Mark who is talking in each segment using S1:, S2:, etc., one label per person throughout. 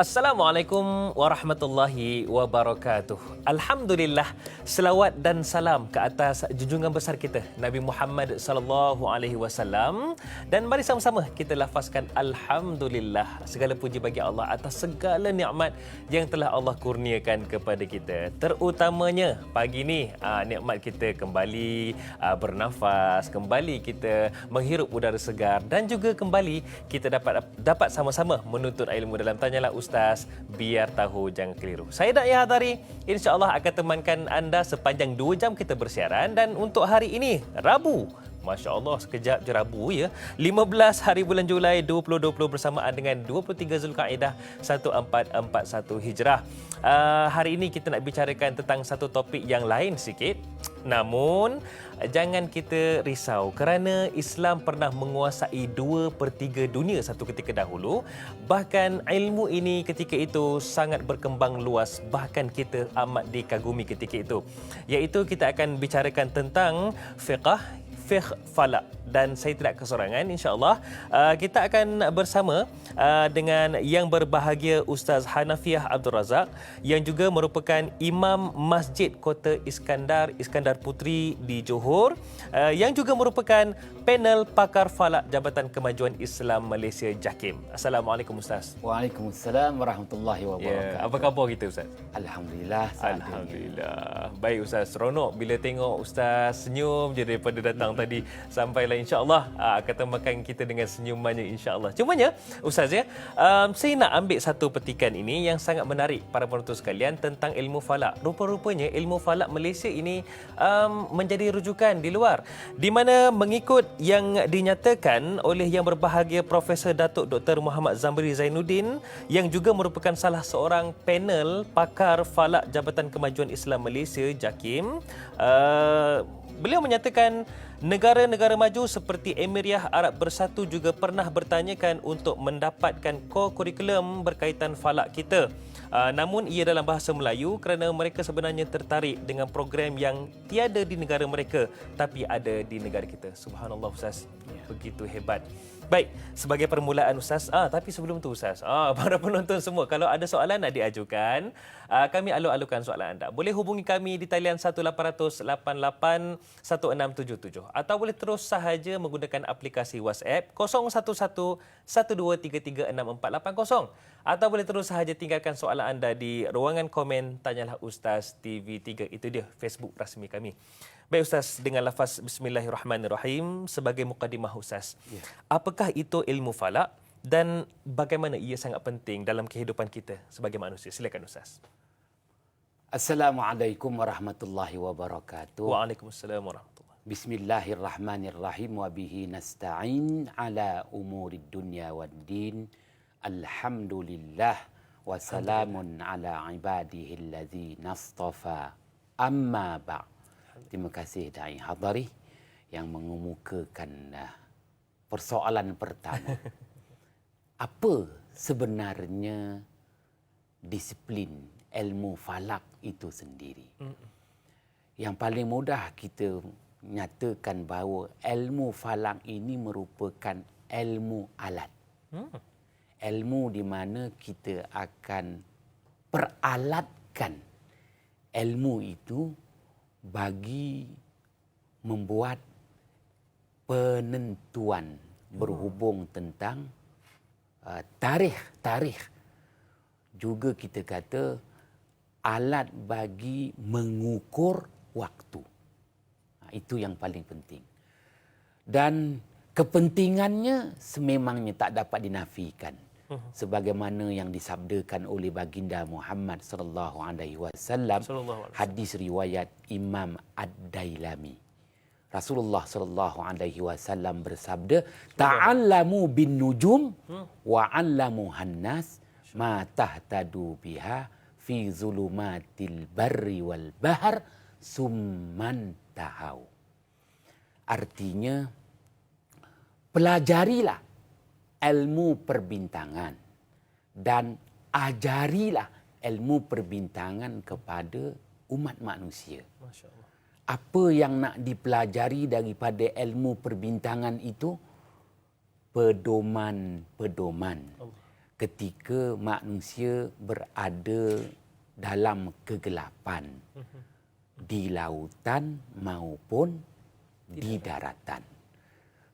S1: Assalamualaikum warahmatullahi wabarakatuh. Alhamdulillah, selawat dan salam ke atas junjungan besar kita Nabi Muhammad sallallahu alaihi wasallam, dan mari sama-sama kita lafazkan alhamdulillah, segala puji bagi Allah atas segala nikmat yang telah Allah kurniakan kepada kita. Terutamanya pagi ni nikmat kita kembali bernafas, kembali kita menghirup udara segar, dan juga kembali kita dapat sama-sama menuntut ilmu dalam Tanyalah Ustaz, biar tahu jangan keliru. Saya Dai Hadari, insya-Allah akan temankan anda sepanjang 2 jam kita bersiaran, dan untuk hari ini Rabu, Masya Allah, sekejap je Rabu ya. 15 hari bulan Julai 2020 bersamaan dengan 23 Zulkaidah 1441 Hijrah. Hari ini kita nak bicarakan tentang satu topik yang lain sikit. Namun, jangan kita risau kerana Islam pernah menguasai 2/3 dunia satu ketika dahulu. Bahkan ilmu ini ketika itu sangat berkembang luas. Bahkan kita amat dikagumi ketika itu. Iaitu kita akan bicarakan tentang fiqh falak, dan saya tidak kesorangan, insya-Allah kita akan bersama dengan yang berbahagia Ustaz Hanafiah Abdul Razak, yang juga merupakan Imam Masjid Kota Iskandar Puteri di Johor, yang juga merupakan panel pakar falak Jabatan Kemajuan Islam Malaysia JAKIM. Assalamualaikum Ustaz.
S2: Waalaikumsalam warahmatullahi wabarakatuh.
S1: Apa khabar kita Ustaz?
S2: Alhamdulillah.
S1: Alhamdulillah. Baik Ustaz, seronok bila tengok Ustaz senyum je daripada datang tadi sampailah, insya-Allah akan temukan kita dengan senyumannya, insya-Allah. Cumanya Ustaz ya, saya nak ambil satu petikan ini yang sangat menarik para penonton sekalian tentang ilmu falak. Rupa-rupanya ilmu falak Malaysia ini menjadi rujukan di luar, di mana mengikut yang dinyatakan oleh yang berbahagia Profesor Datuk Dr. Muhammad Zambri Zainuddin, yang juga merupakan salah seorang panel pakar falak Jabatan Kemajuan Islam Malaysia JAKIM. Beliau menyatakan negara-negara maju seperti Emiriah Arab Bersatu juga pernah bertanyakan untuk mendapatkan core kurikulum berkaitan falak kita. Namun ia dalam bahasa Melayu kerana mereka sebenarnya tertarik dengan program yang tiada di negara mereka tapi ada di negara kita. Subhanallah Ustaz. Begitu hebat. Baik, sebagai permulaan Ustaz, tapi sebelum tu Ustaz, para penonton semua, kalau ada soalan nak diajukan, kami alu-alukan soalan anda. Boleh hubungi kami di talian 1-800-88-1677, atau boleh terus sahaja menggunakan aplikasi WhatsApp 0111-233-6480, atau boleh terus sahaja tinggalkan soalan anda di ruangan komen Tanyalah Ustaz TV3. Itu dia Facebook rasmi kami. Baik Ustaz, dengan lafaz Bismillahirrahmanirrahim sebagai mukadimah Ustaz. Apakah itu ilmu falak dan bagaimana ia sangat penting dalam kehidupan kita sebagai manusia? Silakan Ustaz.
S2: Assalamualaikum warahmatullahi wabarakatuh.
S1: Waalaikumsalam warahmatullahi.
S2: Bismillahirrahmanirrahim, wa bihi nasta'in ala umurid dunya waddin. Alhamdulillah wa salamun ala ibadihi allazi nastafa. Amma ba'. Terima kasih Dai Hadari yang mengemukakan persoalan pertama. Apa sebenarnya disiplin ilmu falak itu sendiri? Yang paling mudah kita nyatakan bahawa ilmu falak ini merupakan ilmu alat. Ilmu di mana kita akan peralatkan ilmu itu bagi membuat penentuan berhubung tentang tarikh. Juga kita kata alat bagi mengukur waktu. Itu yang paling penting. Dan kepentingannya sememangnya tak dapat dinafikan. Sebagaimana yang disabdakan oleh baginda Muhammad sallallahu alaihi wasallam, hadis riwayat Imam Ad-Dailami. Rasulullah sallallahu alaihi wasallam bersabda, "Ta'allamu bin nujum wa 'allamuhan nas ma tahtadu biha fi zulumatil barri wal bahr summan tahau." Artinya, pelajarilah ilmu perbintangan dan ajarilah ilmu perbintangan kepada umat manusia.
S1: Masya Allah.
S2: Apa yang nak dipelajari daripada ilmu perbintangan itu? Pedoman-pedoman. ketika manusia berada dalam kegelapan di lautan maupun di daratan.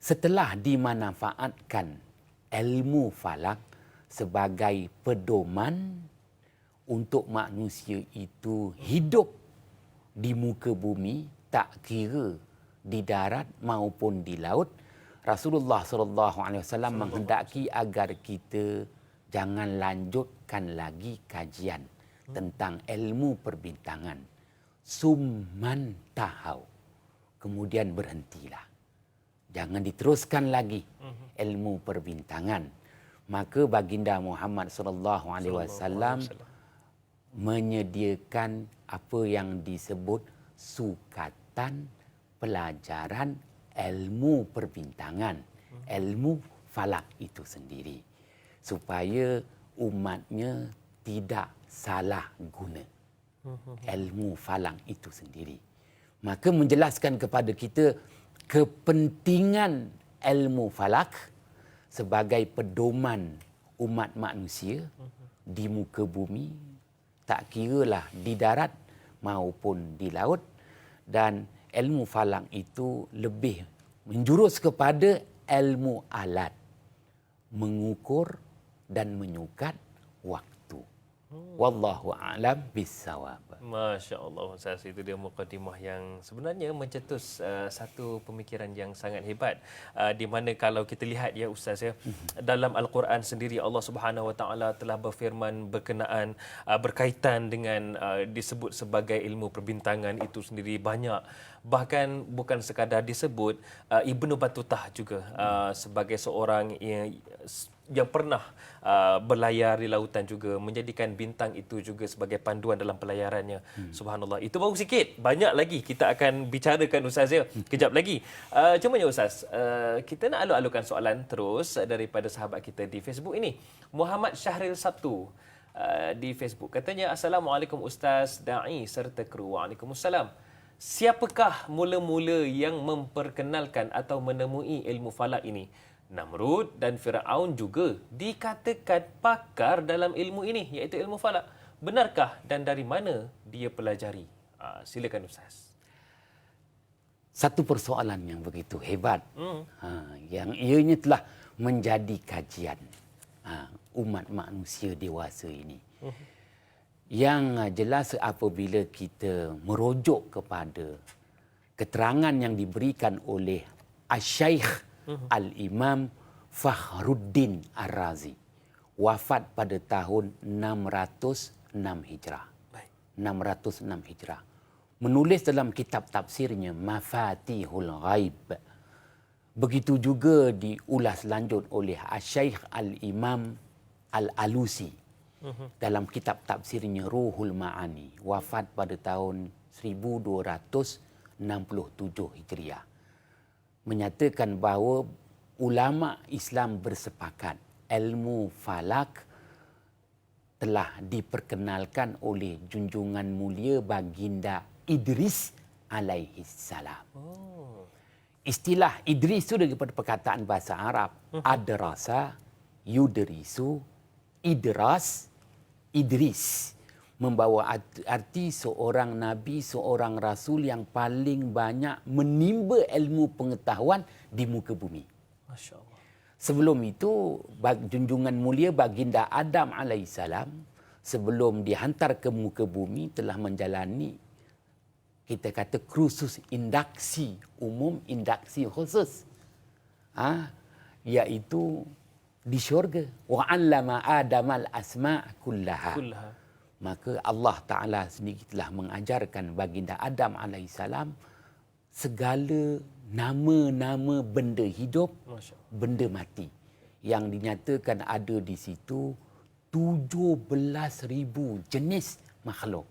S2: Setelah dimanfaatkan ilmu falak sebagai pedoman untuk manusia itu hidup di muka bumi, tak kira di darat maupun di laut, Rasulullah SAW menghendaki agar kita jangan lanjutkan lagi kajian tentang ilmu perbintangan. Summan tahau. Kemudian berhentilah. Jangan diteruskan lagi ilmu perbintangan. Maka baginda Muhammad SAW menyediakan apa yang disebut sukatan pelajaran ilmu perbintangan, ilmu falak itu sendiri, supaya umatnya tidak salah guna ilmu falak itu sendiri. Maka menjelaskan kepada kita kepentingan ilmu falak sebagai pedoman umat manusia di muka bumi, tak kiralah di darat maupun di laut. Dan ilmu falak itu lebih menjurus kepada ilmu alat, mengukur dan menyukat waktu. Wallahu a'lam bissawab.
S1: Masya Allah Ustaz, itu dia mukadimah yang sebenarnya mencetus satu pemikiran yang sangat hebat, di mana kalau kita lihat ya Ustaz ya, dalam Al-Quran sendiri Allah Subhanahu Wa Taala telah berfirman berkenaan berkaitan dengan disebut sebagai ilmu perbintangan itu sendiri banyak. Bahkan bukan sekadar disebut, Ibnu Battutah juga sebagai seorang yang pernah berlayar di lautan juga menjadikan bintang itu juga sebagai panduan dalam pelayarannya. Subhanallah. Itu baru sikit. Banyak lagi kita akan bicarakan Ustaz ya. Kejap lagi. Cuma ya Ustaz, kita nak alu-alukan soalan terus daripada sahabat kita di Facebook ini. Muhammad Syahril Sabtu di Facebook. Katanya, Assalamualaikum Ustaz, Da'i serta kru. Waalaikumsalam. Siapakah mula-mula yang memperkenalkan atau menemui ilmu falak ini? Namrud dan Firaun juga dikatakan pakar dalam ilmu ini, iaitu ilmu falak. Benarkah dan dari mana dia pelajari? Silakan Ustaz.
S2: Satu persoalan yang begitu hebat, yang ianya telah menjadi kajian umat manusia dewasa ini. Yang jelas apabila kita merujuk kepada keterangan yang diberikan oleh Asy-Syaikh Al-Imam Fakhruddin Ar-Razi, wafat pada tahun 606 Hijrah. 606 Hijrah. Menulis dalam kitab tafsirnya Mafatihul Ghaib. Begitu juga diulas lanjut oleh Asy-Syaikh Al-Imam Al-Alusi dalam kitab tafsirnya Ruhul Ma'ani, wafat pada tahun 1267 Hijriah. Menyatakan bahawa ulama Islam bersepakat ilmu falak telah diperkenalkan oleh junjungan mulia baginda Idris alaihi salam. Istilah Idris itu daripada perkataan bahasa Arab. Adrasa, yudrisu, idras, Idris. Membawa arti seorang Nabi, seorang Rasul yang paling banyak menimba ilmu pengetahuan di muka bumi.
S1: Masya Allah.
S2: Sebelum itu, junjungan mulia baginda Adam alaihissalam, sebelum dihantar ke muka bumi, telah menjalani, kita kata, kursus induksi umum, induksi khusus. Iaitu di syurga. Wa'allama Adamal asma' kullaha. Maka Allah Ta'ala sendiri telah mengajarkan baginda Adam alaihissalam segala nama-nama benda hidup, benda mati. Yang dinyatakan ada di situ 17,000 jenis makhluk.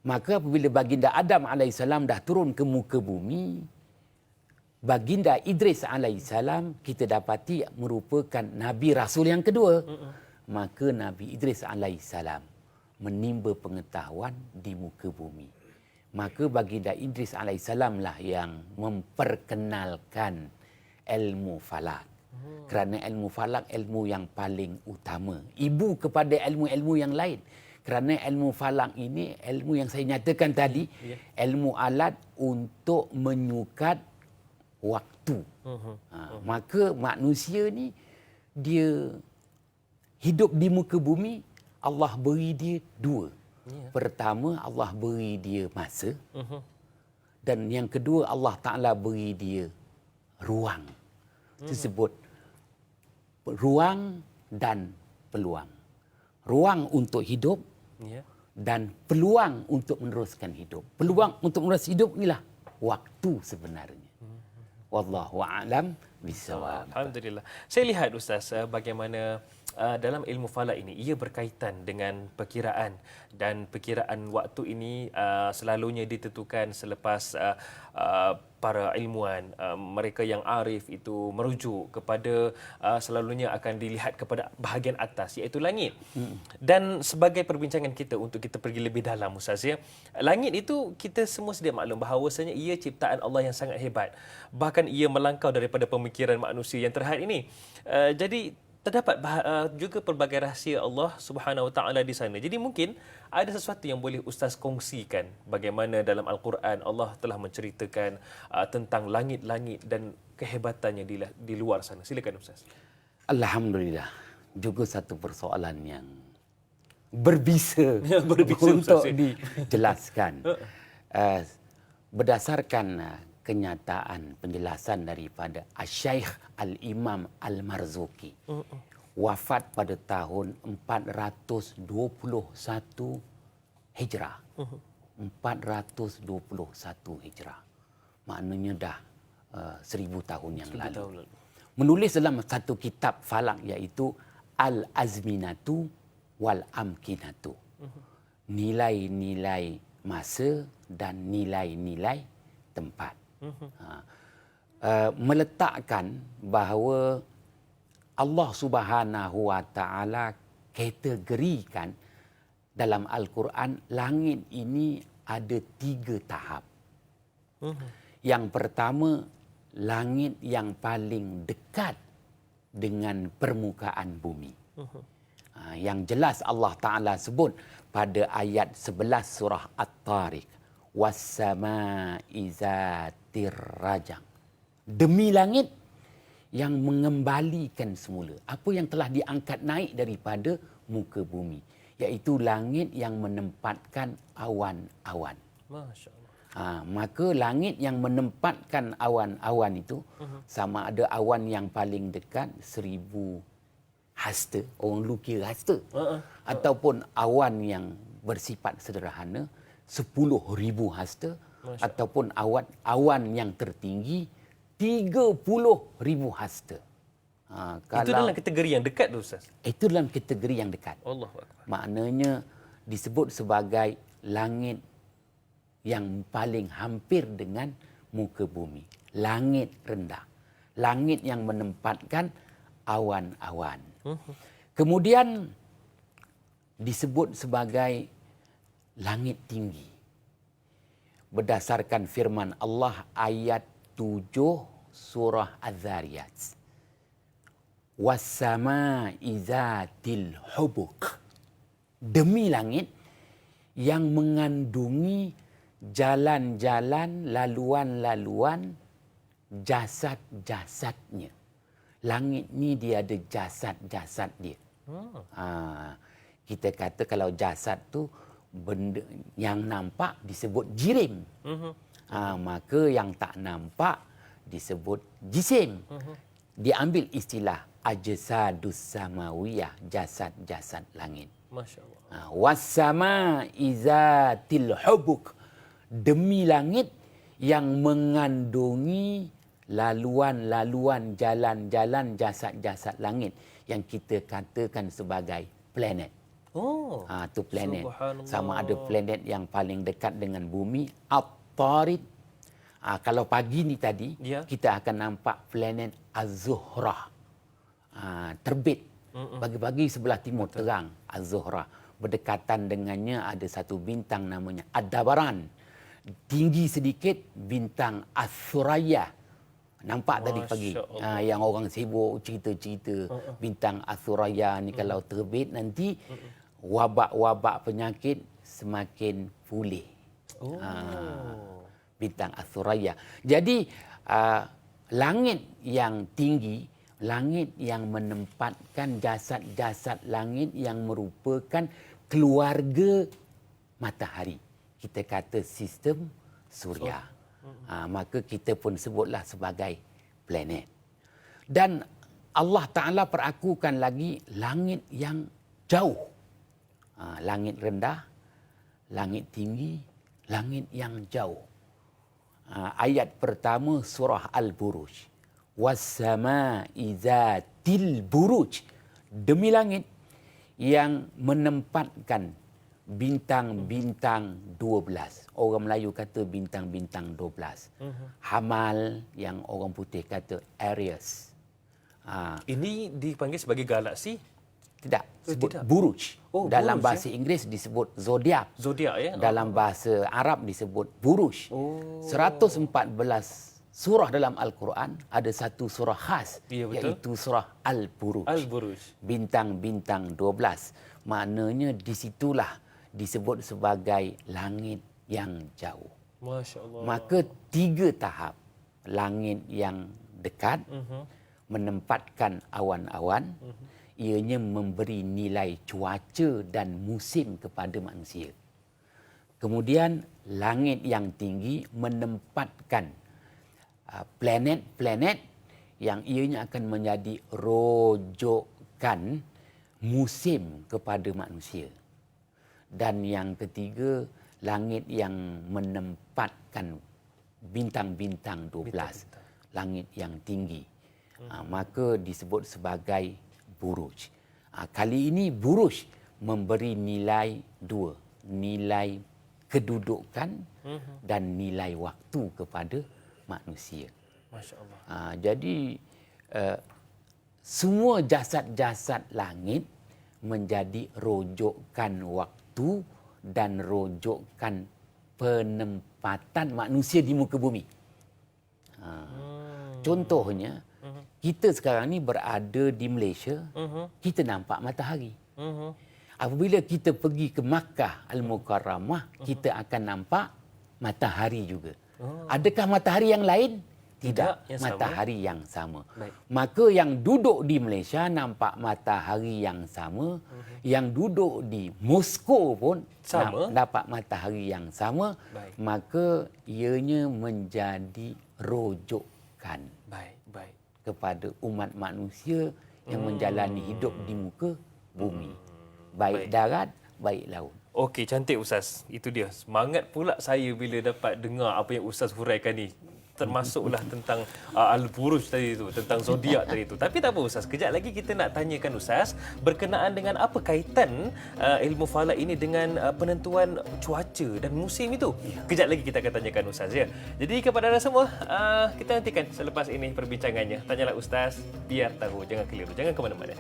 S2: Maka apabila baginda Adam alaihissalam dah turun ke muka bumi, baginda Idris alaihissalam kita dapati merupakan Nabi Rasul yang kedua. Maka Nabi Idris alaihissalam menimba pengetahuan di muka bumi. Maka baginda Idris alaihissalam lah yang memperkenalkan ilmu falak Kerana ilmu falak ilmu yang paling utama. Ibu kepada ilmu-ilmu yang lain. Kerana ilmu falak ini ilmu yang saya nyatakan tadi, ilmu alat untuk menyukat waktu. Maka manusia ni dia hidup di muka bumi, Allah beri dia dua. Pertama, Allah beri dia masa. Dan yang kedua, Allah Ta'ala beri dia ruang. Disebut ruang dan peluang. Ruang untuk hidup dan peluang untuk meneruskan hidup. Peluang untuk meneruskan hidup inilah waktu sebenarnya. Wallahu a'lam bishawab.
S1: Alhamdulillah. Saya lihat Ustaz bagaimana dalam ilmu falak ini ia berkaitan dengan perkiraan, dan perkiraan waktu ini selalunya ditentukan selepas para ilmuwan, mereka yang arif itu merujuk kepada selalunya akan dilihat kepada bahagian atas iaitu langit. Dan sebagai perbincangan kita untuk kita pergi lebih dalam Ustaz ya, langit itu kita semua sedia maklum bahawasanya ia ciptaan Allah yang sangat hebat. Bahkan ia melangkau daripada pemikiran manusia yang terhad ini. Jadi terdapat juga pelbagai rahsia Allah Subhanahu Wa Taala di sana. Jadi mungkin ada sesuatu yang boleh Ustaz kongsikan bagaimana dalam Al-Quran Allah telah menceritakan tentang langit-langit dan kehebatannya di luar sana. Silakan Ustaz.
S2: Alhamdulillah. Juga satu persoalan yang berbisa,
S1: Ustaz,
S2: untuk
S1: ya.
S2: dijelaskan. Berdasarkan kenyataan penjelasan daripada Asy-Syaikh Al-Imam Al-Marzuki, wafat pada tahun 421 Hijrah. 421 Hijrah. Maknanya dah 1000 tahun yang lalu. Menulis dalam satu kitab falak iaitu Al-Azminatu wal Amkinatu. Nilai-nilai masa dan nilai-nilai tempat. Meletakkan bahawa Allah Subhanahu Wa Taala kategorikan dalam Al-Quran langit ini ada 3 tahap. Yang pertama, langit yang paling dekat dengan permukaan bumi. Yang jelas Allah Ta'ala sebut pada ayat 11 surah At-Tariq. Was-sama'i zatir rajang. Demi langit yang mengembalikan semula apa yang telah diangkat naik daripada muka bumi, iaitu langit yang menempatkan awan-awan. Masya-Allah. Maka langit yang menempatkan awan-awan itu sama ada awan yang paling dekat 1000 hasta, orang lu kira hasta, ataupun awan yang bersifat sederhana 10,000 hasta, ataupun awan yang tertinggi 30,000 hasta.
S1: Itu dalam kategori yang dekat tu Ustaz?
S2: Itu dalam kategori yang dekat.
S1: Allahuakbar.
S2: Maknanya disebut sebagai langit yang paling hampir dengan muka bumi. Langit rendah. Langit yang menempatkan awan-awan. Kemudian disebut sebagai langit tinggi. Berdasarkan firman Allah ayat 7 surah Az-Zariyat. Was-sama'i zatil hubuk. Demi langit yang mengandungi jalan-jalan, laluan-laluan jasad-jasadnya. Langit ni dia ada jasad-jasad dia. Kita kata kalau jasad tu benda yang nampak disebut jirim. Maka yang tak nampak disebut jisim. Diambil istilah ajsadus samawiyah, jasad-jasad langit.
S1: Masya-Allah.
S2: Was-sama'i zatil hubuk. Demi langit yang mengandungi laluan-laluan, jalan-jalan, jasad-jasad langit yang kita katakan sebagai planet. Tu planet. Sama ada planet yang paling dekat dengan bumi, At-Tarid. Kalau pagi ni tadi, kita akan nampak planet Az-Zuhrah. Terbit. Pagi-pagi sebelah timur terang, Az-Zuhrah. Berdekatan dengannya ada satu bintang namanya Ad-Dabaran. Tinggi sedikit, bintang As-Surayah. Nampak tadi
S1: Masya
S2: pagi
S1: Allah.
S2: yang orang sibuk cerita-cerita bintang Athuraya ni kalau terbit nanti wabak-wabak penyakit semakin pulih.
S1: Oh.
S2: Bintang Athuraya. Jadi langit yang tinggi, langit yang menempatkan jasad-jasad langit yang merupakan keluarga matahari. Kita kata sistem suria. Maka kita pun sebutlah sebagai planet. Dan Allah Ta'ala perakukan lagi langit yang jauh. Langit rendah, langit tinggi, langit yang jauh. Ayat pertama surah Al-Buruj. Was-sama'i zatil buruj. Demi langit yang menempatkan bintang-bintang 12. Orang Melayu kata bintang-bintang 12. Hamal yang orang putih kata Aries.
S1: Ini dipanggil sebagai galaksi?
S2: Tidak, sebut
S1: tidak.
S2: buruj.
S1: Oh,
S2: Dalam
S1: buruj,
S2: bahasa Inggeris disebut zodiak.
S1: Zodiak ya?
S2: Dalam bahasa Arab disebut buruj. 114 surah dalam Al-Quran ada satu surah khas,
S1: Ya, betul.
S2: iaitu surah Al-Buruj.
S1: Al-Buruj.
S2: Bintang-bintang 12. Maknanya disitulah disebut sebagai langit yang jauh.
S1: Masya Allah.
S2: Maka 3 tahap. Langit yang dekat, menempatkan awan-awan, ianya memberi nilai cuaca dan musim kepada manusia. Kemudian langit yang tinggi menempatkan planet-planet yang ianya akan menjadi rujukan musim kepada manusia. Dan yang ketiga, langit yang menempatkan bintang-bintang 12. Langit yang tinggi. Maka disebut sebagai buruj. Kali ini buruj memberi nilai 2. Nilai kedudukan dan nilai waktu kepada manusia.
S1: Masya Allah.
S2: Jadi semua jasad-jasad langit menjadi rujukan waktu dan rujukan penempatan manusia di muka bumi. Contohnya, kita sekarang ni berada di Malaysia, kita nampak matahari. Apabila kita pergi ke Makkah Al-Mukarramah, kita akan nampak matahari juga. Adakah matahari yang lain? Tidak,
S1: yang
S2: matahari yang sama.
S1: Baik.
S2: Maka yang duduk di Malaysia nampak matahari yang sama. Yang duduk di Moskow pun
S1: Sama.
S2: dapat matahari yang sama.
S1: Baik.
S2: Maka ianya menjadi rujukan
S1: Baik.
S2: kepada umat manusia yang menjalani hidup di muka bumi. Baik darat, baik laut.
S1: Okey, cantik Ustaz. Itu dia. Semangat pula saya bila dapat dengar apa yang Ustaz huraikan ni. Termasuklah tentang Al-Buruj tadi tu, tentang zodiak tadi tu. Tapi tak apa Ustaz, kejap lagi kita nak tanyakan Ustaz berkenaan dengan apa kaitan ilmu falak ini dengan penentuan cuaca dan musim itu. Kejap lagi kita akan tanyakan Ustaz ya. Jadi kepada anda semua, kita nantikan selepas ini perbincangannya. Tanyalah Ustaz, biar tahu, jangan keliru, jangan ke mana-mana.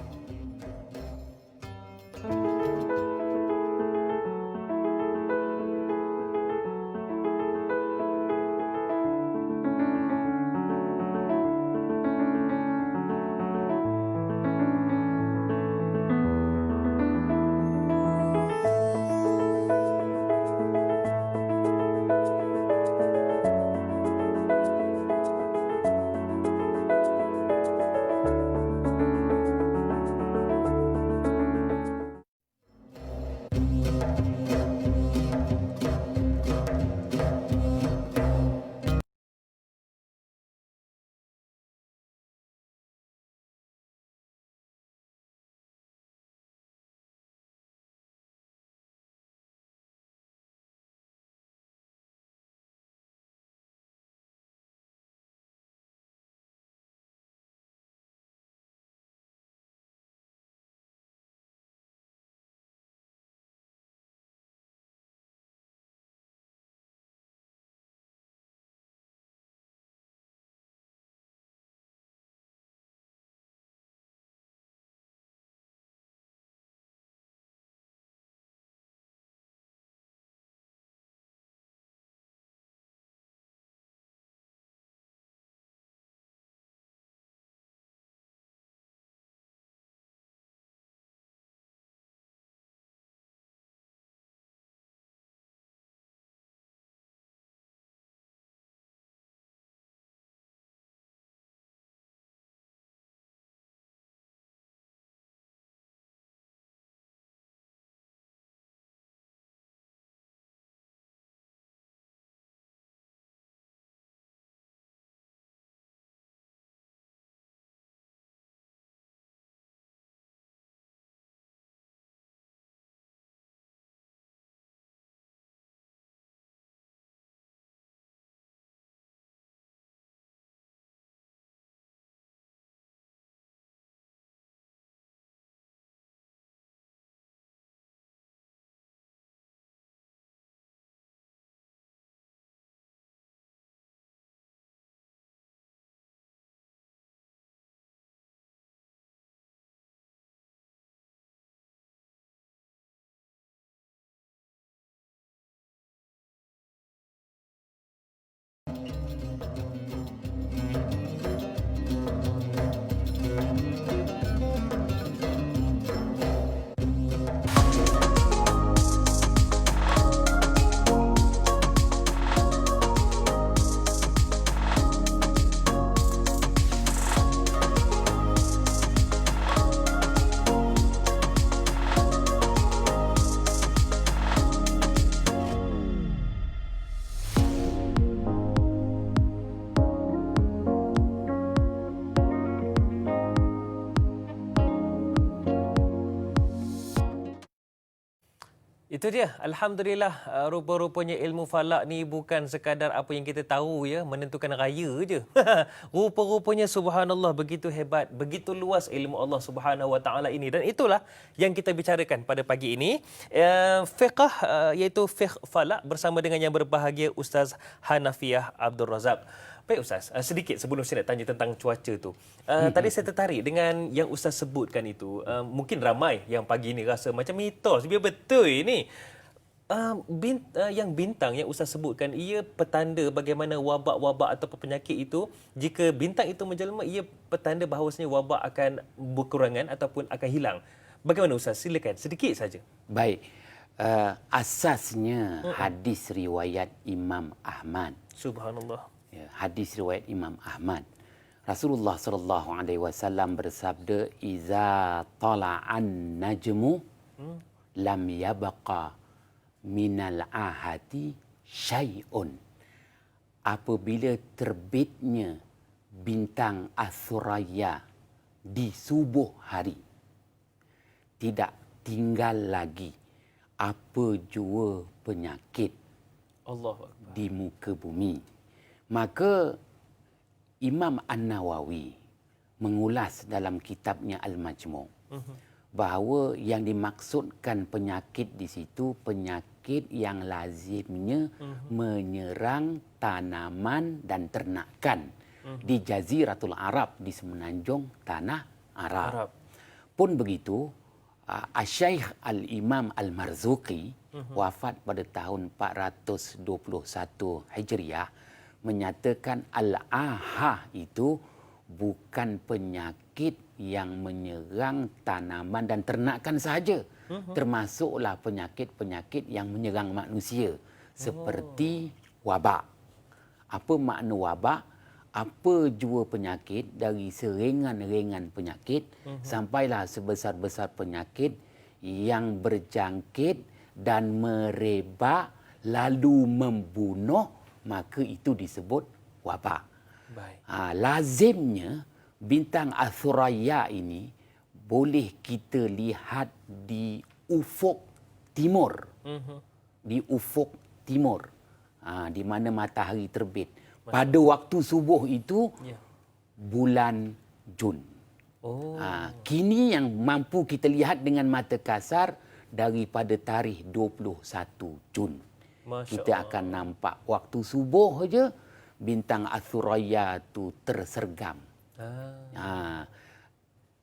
S1: Itu dia. Alhamdulillah, rupa-rupanya ilmu falak ni bukan sekadar apa yang kita tahu ya, menentukan raya je. Rupa-rupanya subhanallah begitu hebat, begitu luas ilmu Allah Subhanahu Wa Taala ini, dan itulah yang kita bicarakan pada pagi ini. Fiqh iaitu fiqh falak bersama dengan yang berbahagia Ustaz Hanafiah Abdul Razak. Baik Ustaz, sedikit sebelum saya nak tanya tentang cuaca tu. Tadi saya tertarik dengan yang Ustaz sebutkan itu. Mungkin ramai yang pagi ni rasa macam mitos, biar betul ini. Yang bintang yang Ustaz sebutkan, ia petanda bagaimana wabak-wabak atau penyakit itu, jika bintang itu menjelma, ia petanda bahawasanya wabak akan berkurangan ataupun akan hilang. Bagaimana Ustaz? Silakan, sedikit saja.
S2: Baik. Asasnya hadis riwayat Imam Ahmad.
S1: Subhanallah.
S2: Ya, hadis riwayat Imam Ahmad. Rasulullah sallallahu alaihi wasallam bersabda, "Iza tala'an najmu lam yabqa minal ahati syai'un." Apabila terbitnya bintang Asuraya di subuh hari, tidak tinggal lagi apa jua penyakit
S1: Allahu Akbar.
S2: di muka bumi. Maka Imam An-Nawawi mengulas dalam kitabnya Al-Majmu' bahawa yang dimaksudkan penyakit di situ penyakit yang lazimnya menyerang tanaman dan ternakan di Jaziratul Arab, di semenanjung tanah Arab. Pun begitu, Asy-Syaikh Al-Imam Al-Marzuqi wafat pada tahun 421 Hijriah menyatakan al-aha itu bukan penyakit yang menyerang tanaman dan ternakan sahaja, termasuklah penyakit-penyakit yang menyerang manusia seperti wabak. Apa makna wabak? Apa jua penyakit, dari seringan-ringan penyakit sampailah sebesar-besar penyakit yang berjangkit dan merebak lalu membunuh, maka itu disebut wabak.
S1: Baik.
S2: Lazimnya bintang Asuraya ini boleh kita lihat di ufuk timur. Di ufuk timur. Di mana matahari terbit. Pada waktu subuh itu, bulan Jun. Kini yang mampu kita lihat dengan mata kasar daripada tarikh 21 Jun. Kita akan nampak waktu subuh saja bintang Asuraya tu tersergam.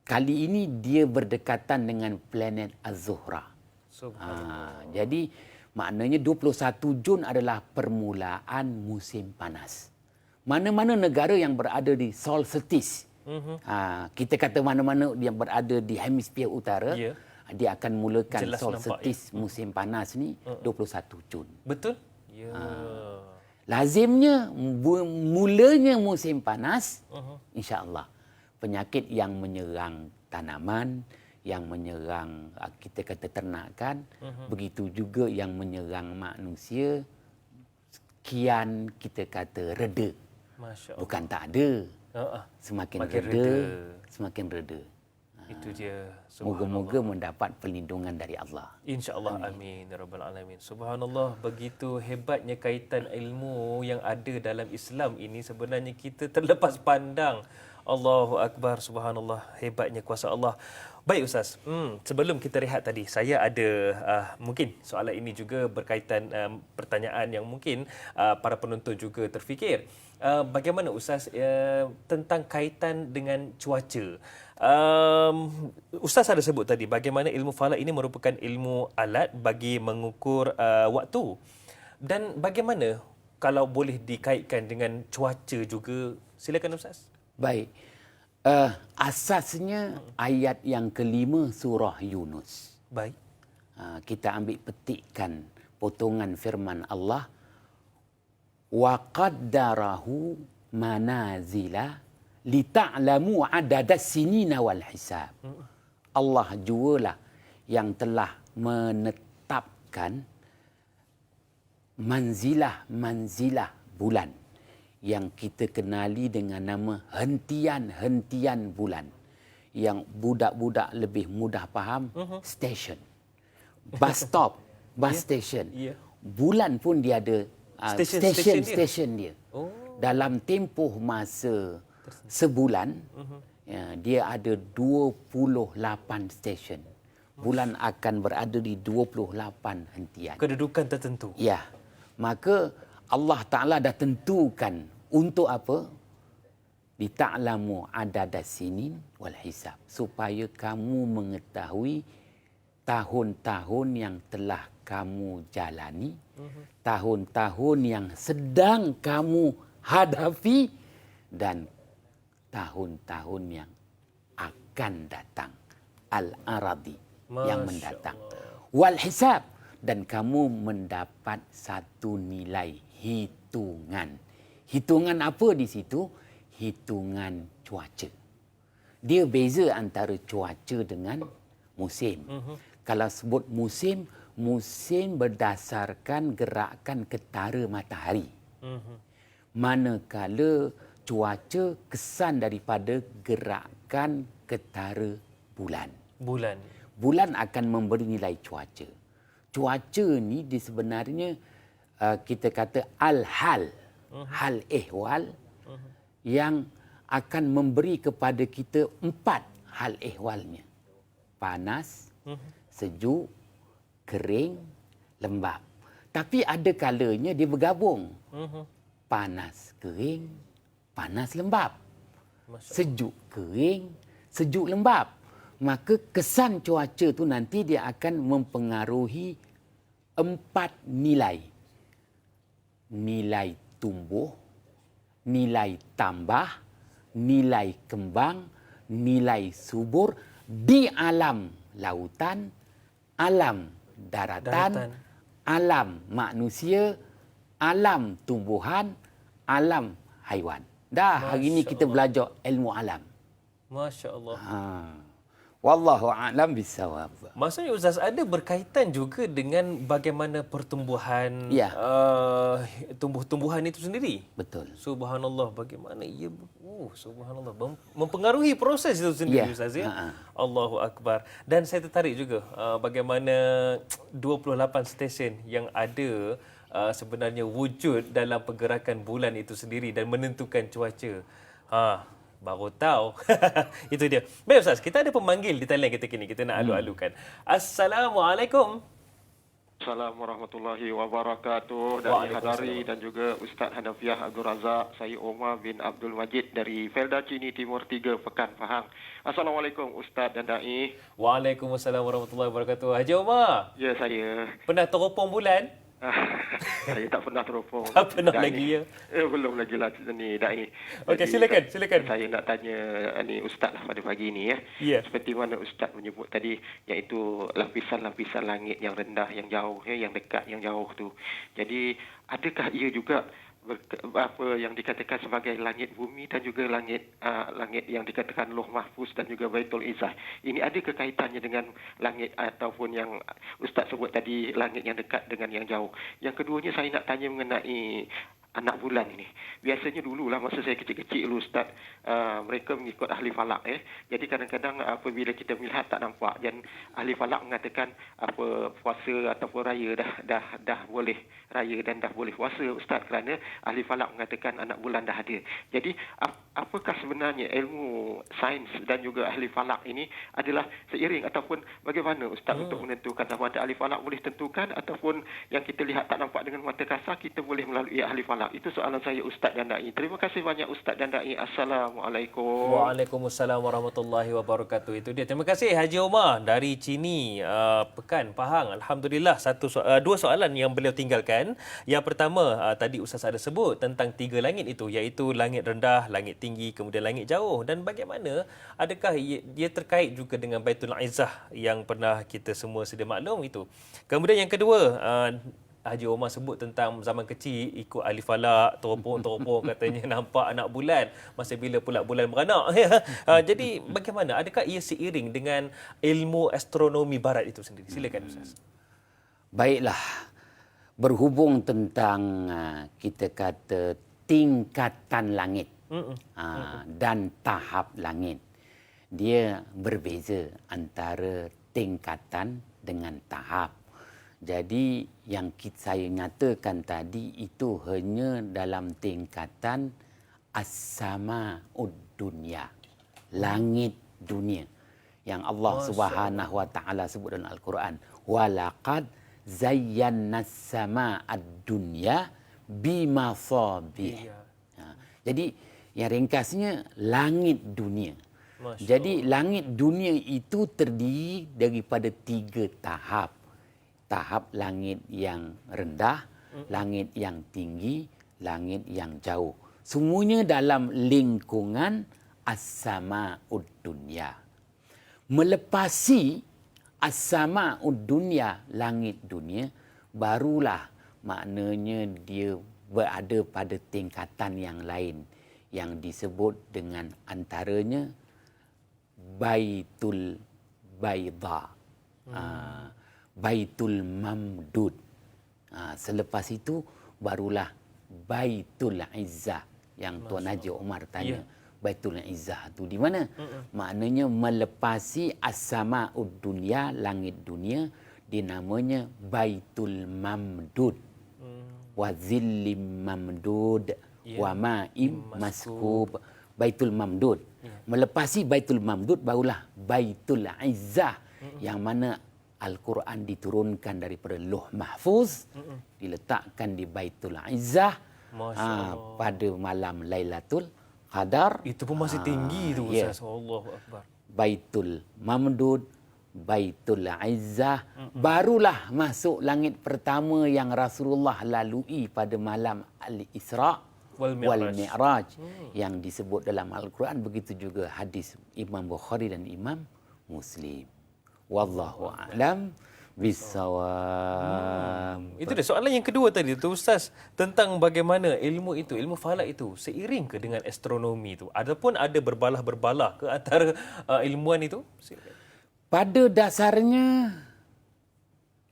S2: Kali ini dia berdekatan dengan planet Az-Zuhra. Jadi maknanya 21 Jun adalah permulaan musim panas. Mana-mana negara yang berada di solstice, kita kata mana-mana yang berada di hemisfer utara, dia akan mulakan
S1: Jelas
S2: solstice musim panas ni 21 Jun.
S1: Betul? Ya.
S2: Lazimnya mulanya musim panas, insya-Allah penyakit yang menyerang tanaman, yang menyerang kita kata ternakan, begitu juga yang menyerang manusia, kian kita kata reda.
S1: Masya-Allah.
S2: Bukan tak ada. Semakin reda, semakin reda.
S1: Itu dia.
S2: Moga-moga mendapat perlindungan dari Allah.
S1: InsyaAllah. Amin. Ya Rabbal Alamin. Subhanallah, begitu hebatnya kaitan ilmu yang ada dalam Islam ini. Sebenarnya kita terlepas pandang. Allahu Akbar. Subhanallah. Hebatnya kuasa Allah. Baik Ustaz, sebelum kita rehat tadi, saya ada mungkin soalan ini juga berkaitan pertanyaan yang mungkin para penonton juga terfikir. Bagaimana Ustaz tentang kaitan dengan cuaca? Ustaz ada sebut tadi bagaimana ilmu falak ini merupakan ilmu alat bagi mengukur waktu. Dan bagaimana kalau boleh dikaitkan dengan cuaca juga? Silakan Ustaz.
S2: Baik. Asasnya ayat yang kelima surah Yunus.
S1: Baik.
S2: Kita ambil petikkan potongan firman Allah. Wa qaddarahu manazila lita'lamu adadas sinina wal hisab. Allah jualah yang telah menetapkan manzilah-manzilah bulan yang kita kenali dengan nama hentian-hentian bulan. Yang budak-budak lebih mudah faham, station. Bus stop bus station.
S1: Ya.
S2: Bulan pun dia ada
S1: Stesen
S2: dia.
S1: Oh.
S2: Dalam tempoh masa sebulan, dia ada 28 stesen. Bulan akan berada di 28 hentian.
S1: Kedudukan tertentu.
S2: Ya. Maka Allah Ta'ala dah tentukan untuk apa? Lita'lamu adadas sinin wal hisab. Supaya kamu mengetahui tahun-tahun yang telah kamu jalani, tahun-tahun yang sedang kamu hadapi, dan tahun-tahun yang akan datang. Al-aradi, yang mendatang. Wal hisab, dan kamu mendapat satu nilai hitungan. Hitungan apa di situ? Hitungan cuaca. Dia beza antara cuaca dengan musim. Kalau sebut musim, musim berdasarkan gerakan ketara matahari. Manakala cuaca kesan daripada gerakan ketara bulan. Bulan akan memberi nilai cuaca. Cuaca ni di sebenarnya kita kata al-hal, hal ehwal, yang akan memberi kepada kita 4 hal ehwalnya. Panas, sejuk, kering, lembap. Tapi ada kalanya dia bergabung. Panas, kering, panas, lembap. Sejuk, kering, sejuk, lembap. Maka kesan cuaca tu nanti dia akan mempengaruhi 4 nilai. Nilai tumbuh, nilai tambah, nilai kembang, nilai subur di alam lautan, alam daratan, alam manusia, alam tumbuhan, alam haiwan. Dah hari ini kita belajar ilmu alam.
S1: Masya Allah.
S2: Wallahu a'lam bissawab.
S1: Maksudnya Ustaz, ada berkaitan juga dengan bagaimana pertumbuhan tumbuh-tumbuhan itu sendiri.
S2: Betul.
S1: Subhanallah, bagaimana ia subhanallah mempengaruhi proses itu sendiri, Ustaz ya. Allahu akbar. Dan saya tertarik juga bagaimana 28 stesen yang ada sebenarnya wujud dalam pergerakan bulan itu sendiri dan menentukan cuaca. Baru tahu. Itu dia. Baik Ustaz, kita ada pemanggil di talian kita kini. Kita nak alu-alukan. Assalamualaikum.
S3: Assalamualaikum warahmatullahi wabarakatuh. Dari Hadari dan juga Ustaz Hanafiah Abdul Razak. Saya Omar bin Abdul Majid dari Felda Cini Timur 3, Pekan Pahang. Assalamualaikum Ustaz dan Da'i.
S1: Waalaikumsalam warahmatullahi wabarakatuh. Haji Omar.
S3: Ya, saya.
S1: Pernah teropong bulan?
S3: Saya tak pernah teropong.
S1: Tak pernah lagi ya?
S3: Belum lagi lah ni, Da'i.
S1: Okey, silakan.
S3: Saya nak tanya ni Ustaz lah pada pagi ini ya.
S1: Yeah.
S3: Seperti mana Ustaz menyebut tadi, iaitu lapisan-lapisan langit yang rendah, yang jauh, yang dekat, yang jauh tu. Jadi, adakah ia juga apa yang dikatakan sebagai langit bumi dan juga langit yang dikatakan Lauh Mahfuz dan juga Baitul Izzah. Ini ada kekaitannya dengan langit ataupun yang Ustaz sebut tadi, langit yang dekat dengan yang jauh. Yang keduanya saya nak tanya mengenai anak bulan ini. Biasanya dululah masa saya kecil-kecil dulu Ustaz, mereka mengikut ahli falak Jadi kadang-kadang apabila kita melihat tak nampak, dan ahli falak mengatakan apa puasa ataupun raya dah boleh raya dan dah boleh puasa Ustaz, kerana ahli falak mengatakan anak bulan dah ada. Jadi apakah sebenarnya ilmu sains dan juga ahli falak ini adalah seiring ataupun bagaimana Ustaz untuk menentukan sama ada ahli falak boleh tentukan ataupun yang kita lihat tak nampak dengan mata kasar kita boleh melalui ahli falak? Itu soalan saya Ustaz dan Da'i. Terima kasih banyak Ustaz dan Da'i. Assalamualaikum.
S1: Waalaikumsalam warahmatullahi wabarakatuh. Itu dia. Terima kasih Haji Omar dari Cini, Pekan Pahang. Alhamdulillah, dua soalan yang beliau tinggalkan. Yang pertama, tadi Ustaz ada sebut tentang 3 langit itu, iaitu langit rendah, langit tinggi, kemudian langit jauh. Dan bagaimana, adakah ia terkait juga dengan Baitul Izzah yang pernah kita semua sedia maklum itu. Kemudian yang kedua, Haji Omar sebut tentang zaman kecil ikut ahli falak, teropong katanya nampak anak bulan. Masa bila pula bulan beranak. Jadi bagaimana? Adakah ia seiring dengan ilmu astronomi barat itu sendiri? Silakan Ustaz.
S2: Baiklah. Berhubung tentang kita kata tingkatan langit dan tahap langit. Dia berbeza antara tingkatan dengan tahap. Jadi yang saya nyatakan tadi itu hanya dalam tingkatan as-sama'ud dunya, langit dunia. Yang Allah Subhanahu wa taala sebut dalam Al-Quran, walaqad zayyana as-sama'ad dunya bimasabih. Jadi yang ringkasnya langit dunia. Jadi langit dunia itu terdiri daripada 3 tahap. Tahap langit yang rendah, langit yang tinggi, langit yang jauh. Semuanya dalam lingkungan as-sama'ud dunya. Melepasi as-sama'ud dunya, langit dunia, barulah maknanya dia berada pada tingkatan yang lain yang disebut dengan antaranya Baitul Baida, Baitul Mamdud. Selepas itu barulah Baitul Izzah yang Tuan Haji Omar tanya. Baitul Izzah itu di mana? Maknanya melepasi as-sama'ud dunya, langit dunia, dinamanya Baitul Mamdud. Wa zillim mamdud wa ma'im maskub. Baitul Mamdud. Melepasi Baitul Mamdud barulah Baitul Izzah yang mana Al-Quran diturunkan daripada Lauh Mahfuz, diletakkan di Baitul Izzah pada malam Lailatul Qadar.
S1: Itu pun masih tinggi tu Ustaz. Allahu Akbar.
S2: Baitul Mamdud, Baitul Izzah, barulah masuk langit pertama yang Rasulullah lalui pada malam Al-Isra' wal Mi'raj yang disebut dalam Al-Quran. Begitu juga hadis Imam Bukhari dan Imam Muslim. Wallahu a'lam bissawab.
S1: Itu dia soalan yang kedua tadi tu Ustaz, tentang bagaimana ilmu itu, ilmu falak itu seiring ke dengan astronomi itu, ataupun ada berbalah-berbalah ke antara ilmuwan itu?
S2: Pada dasarnya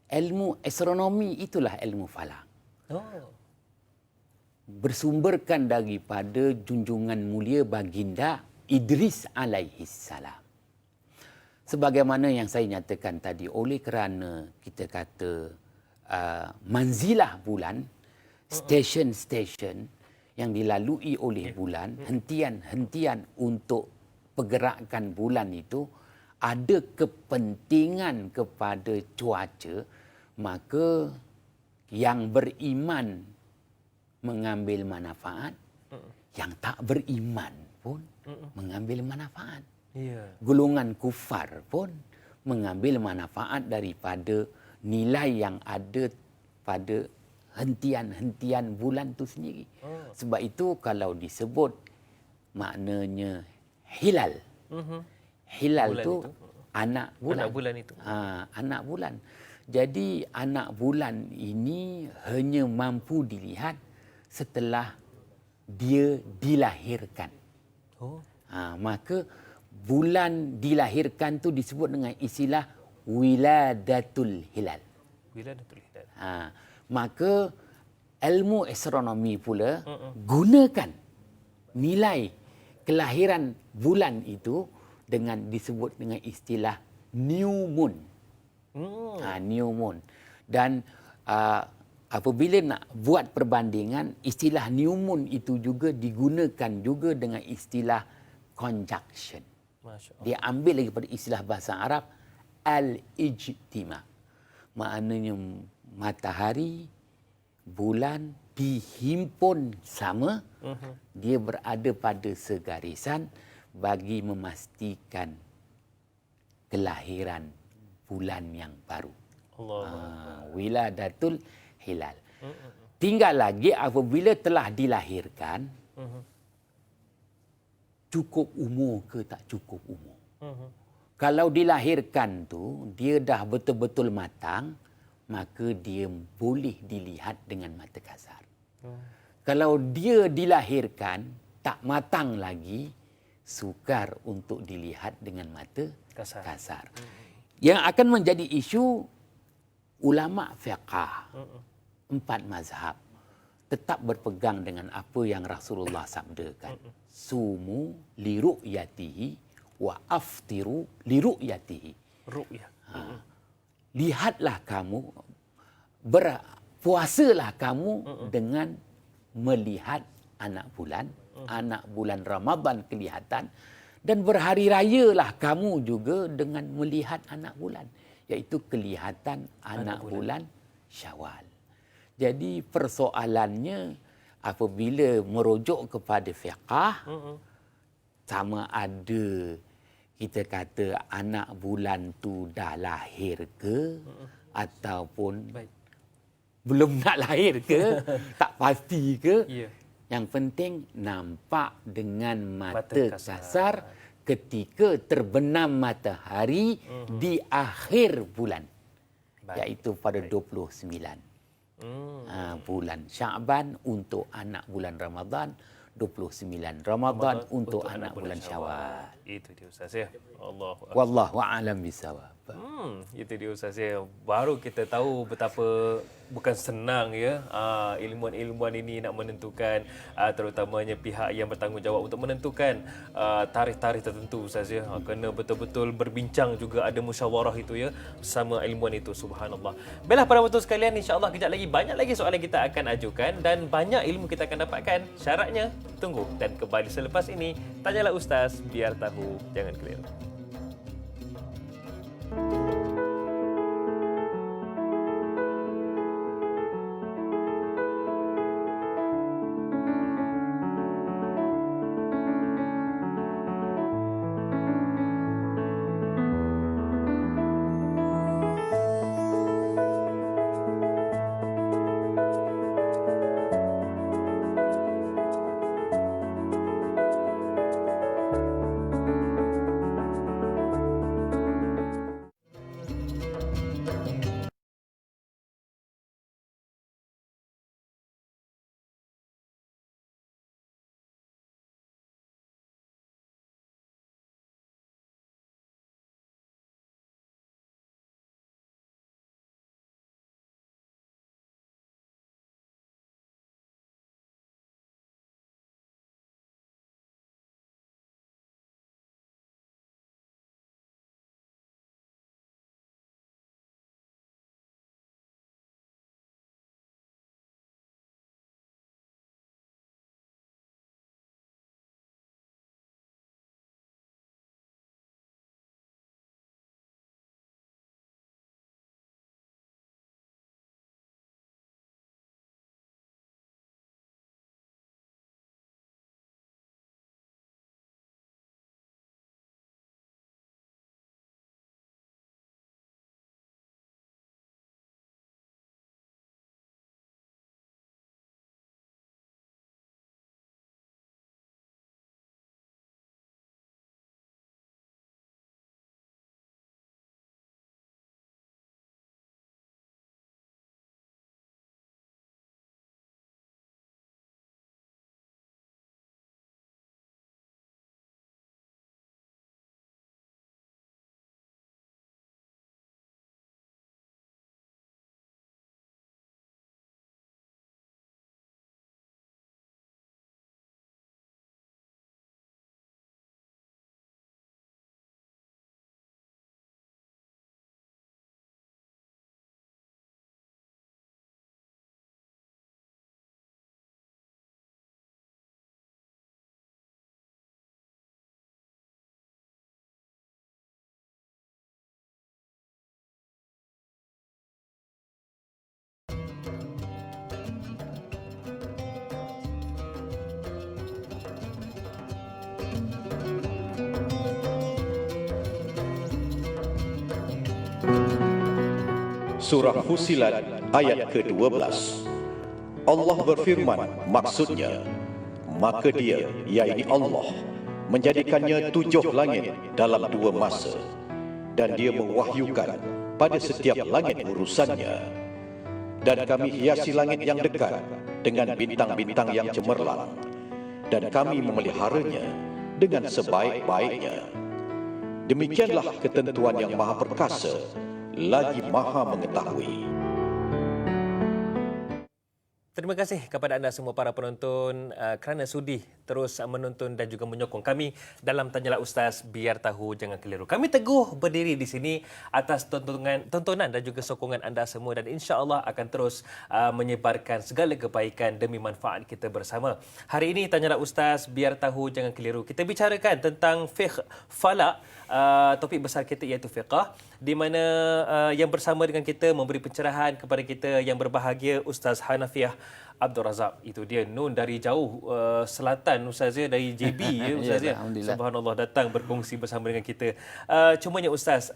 S2: ilmu astronomi itulah ilmu falak. Bersumberkan daripada junjungan mulia baginda Idris alaihi salam. Sebagaimana yang saya nyatakan tadi, oleh kerana kita kata manzilah bulan, stesen-stesen yang dilalui oleh bulan, hentian-hentian untuk pergerakan bulan itu ada kepentingan kepada cuaca, maka yang beriman mengambil manfaat, yang tak beriman pun mengambil manfaat. Golongan kufar pun mengambil manfaat daripada nilai yang ada pada hentian-hentian bulan itu sendiri. Sebab itu kalau disebut maknanya hilal. Hilal itu anak bulan.
S1: Anak bulan itu.
S2: Anak bulan. Jadi anak bulan ini hanya mampu dilihat setelah dia dilahirkan. Maka bulan dilahirkan tu disebut dengan istilah wiladatul hilal.
S1: Wiladatul hilal.
S2: Maka ilmu astronomi pula gunakan nilai kelahiran bulan itu dengan disebut dengan istilah new moon. New moon. Dan apabila nak buat perbandingan, istilah new moon itu juga digunakan juga dengan istilah conjunction. Dia ambil daripada istilah bahasa Arab al-ijtima. Maknanya matahari, bulan dihimpun sama, dia berada pada segarisan bagi memastikan kelahiran bulan yang baru. Wiladatul hilal. Tinggal lagi apabila telah dilahirkan, cukup umur ke tak cukup umur. Kalau dilahirkan tu dia dah betul-betul matang, maka dia boleh dilihat dengan mata kasar. Kalau dia dilahirkan tak matang lagi, sukar untuk dilihat dengan mata kasar. Yang akan menjadi isu ulama fiqh, 4 mazhab tetap berpegang dengan apa yang Rasulullah sabdakan. Sumu li ru'yatihi wa aftiru li ru'yatihi. Lihatlah kamu, berpuasalah kamu dengan melihat anak bulan Ramadan kelihatan, dan berhari rayalah kamu juga dengan melihat anak bulan, iaitu kelihatan anak bulan Syawal. Jadi persoalannya apabila merujuk kepada fiqh, sama ada kita kata anak bulan tu dah lahir ke ataupun belum nak lahir ke, tak pasti ke. Yang penting nampak dengan mata kasar ketika terbenam matahari di akhir bulan, iaitu pada 29 bulan Syaban untuk anak bulan Ramadan, 29 Ramadan untuk anak bulan Syawal.
S1: Itu dia Ustaz ya. Allahu Akbar.
S2: Wallahu a'lam bisawab.
S1: Itu dia Ustaz ya. Baru kita tahu betapa bukan senang ya ilmuwan-ilmuwan ini nak menentukan terutamanya pihak yang bertanggungjawab untuk menentukan tarikh-tarikh tertentu Ustaz ya. Kena betul-betul berbincang juga, ada musyawarah itu ya bersama ilmuwan itu, subhanallah. Baiklah para betul sekalian, insya-Allah kejap lagi banyak lagi soalan kita akan ajukan dan banyak ilmu kita akan dapatkan. Syaratnya tunggu dan kembali selepas ini. Tanyalah Ustaz, biar tahu, jangan keliru.
S4: Surah Fussilat ayat ke-12. Allah berfirman, maksudnya, maka dia, yaitu Allah, menjadikannya 7 langit dalam 2 masa, dan dia mewahyukan pada setiap langit urusannya. Dan kami hiasi langit yang dekat dengan bintang-bintang yang cemerlang, dan kami memeliharanya dengan sebaik-baiknya. Demikianlah ketentuan yang maha perkasa, lagi maha mengetahui.
S1: Terima kasih kepada anda semua para penonton kerana sudi terus menonton dan juga menyokong kami dalam Tanyalah Ustaz, biar tahu jangan keliru. Kami teguh berdiri di sini atas tontonan dan juga sokongan anda semua, dan insya-Allah akan terus menyebarkan segala kebaikan demi manfaat kita bersama. Hari ini Tanyalah Ustaz, biar tahu jangan keliru. Kita bicarakan tentang fiqh falak. Topik besar kita iaitu fiqh, di mana yang bersama dengan kita memberi pencerahan kepada kita yang berbahagia Ustaz Hanafiah Abdul Razak. Itu dia Nun dari jauh selatan Ustaz ya, dari JB ya Ustaz ya. Subhanallah, datang berkongsi bersama dengan kita. Cumanya Ustaz,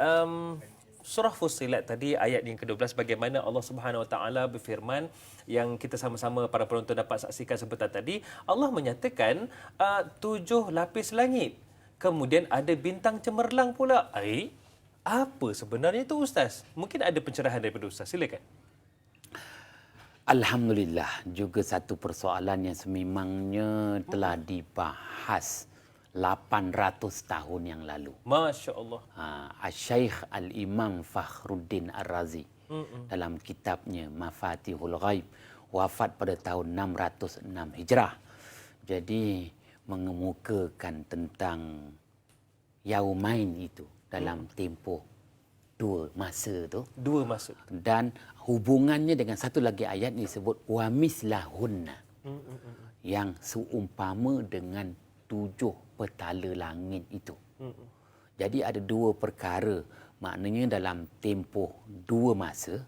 S1: surah Fussilat tadi ayat yang ke-12, bagaimana Allah Subhanahu Wa Taala berfirman yang kita sama-sama para penonton dapat saksikan sebentar tadi. Allah menyatakan 7 lapis langit. Kemudian ada bintang cemerlang pula. Apa sebenarnya itu Ustaz? Mungkin ada pencerahan daripada Ustaz. Silakan.
S2: Alhamdulillah, juga satu persoalan yang sememangnya telah dibahas 800 tahun yang lalu.
S1: Masya Allah.
S2: Syekh Al-Imam Fakhruddin Ar-Razi dalam kitabnya Mafatihul Ghaib wafat pada tahun 606 Hijrah. Jadi mengemukakan tentang Yaumain itu dalam tempoh 2 masa tu.
S1: 2 masa.
S2: Dan hubungannya dengan satu lagi ayat disebut wa mislahunna. Yang seumpama dengan 7 petala langit itu. Jadi ada 2 perkara, maknanya dalam tempoh 2 masa,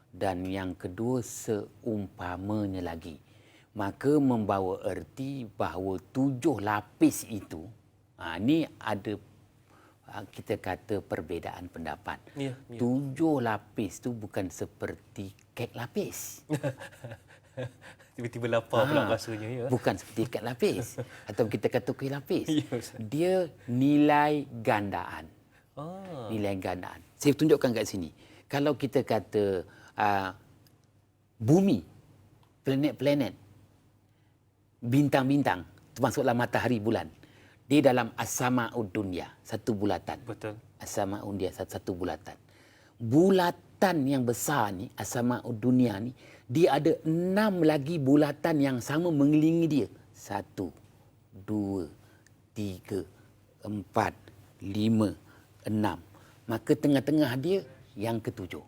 S2: dan yang kedua seumpamanya lagi. Maka membawa erti bahawa 7 lapis itu, ini ada kita kata perbezaan pendapat. 7 lapis tu bukan seperti kek lapis.
S1: Tiba-tiba lapar pula rasanya ya.
S2: Bukan seperti kek lapis atau kita kata kuih lapis. Dia nilai gandaan. Nilai gandaan. Saya tunjukkan kat sini. Kalau kita kata bumi, planet-planet, bintang-bintang, termasuklah matahari, bulan, dia dalam as-sama'ud dunya, satu bulatan.
S1: Betul.
S2: As-sama'ud dunya, satu bulatan. Bulatan yang besar ni, as-sama'ud dunya ni, dia ada 6 lagi bulatan yang sama mengelilingi dia. 1, 2, 3, 4, 5, 6. Maka tengah-tengah dia yang ke-7.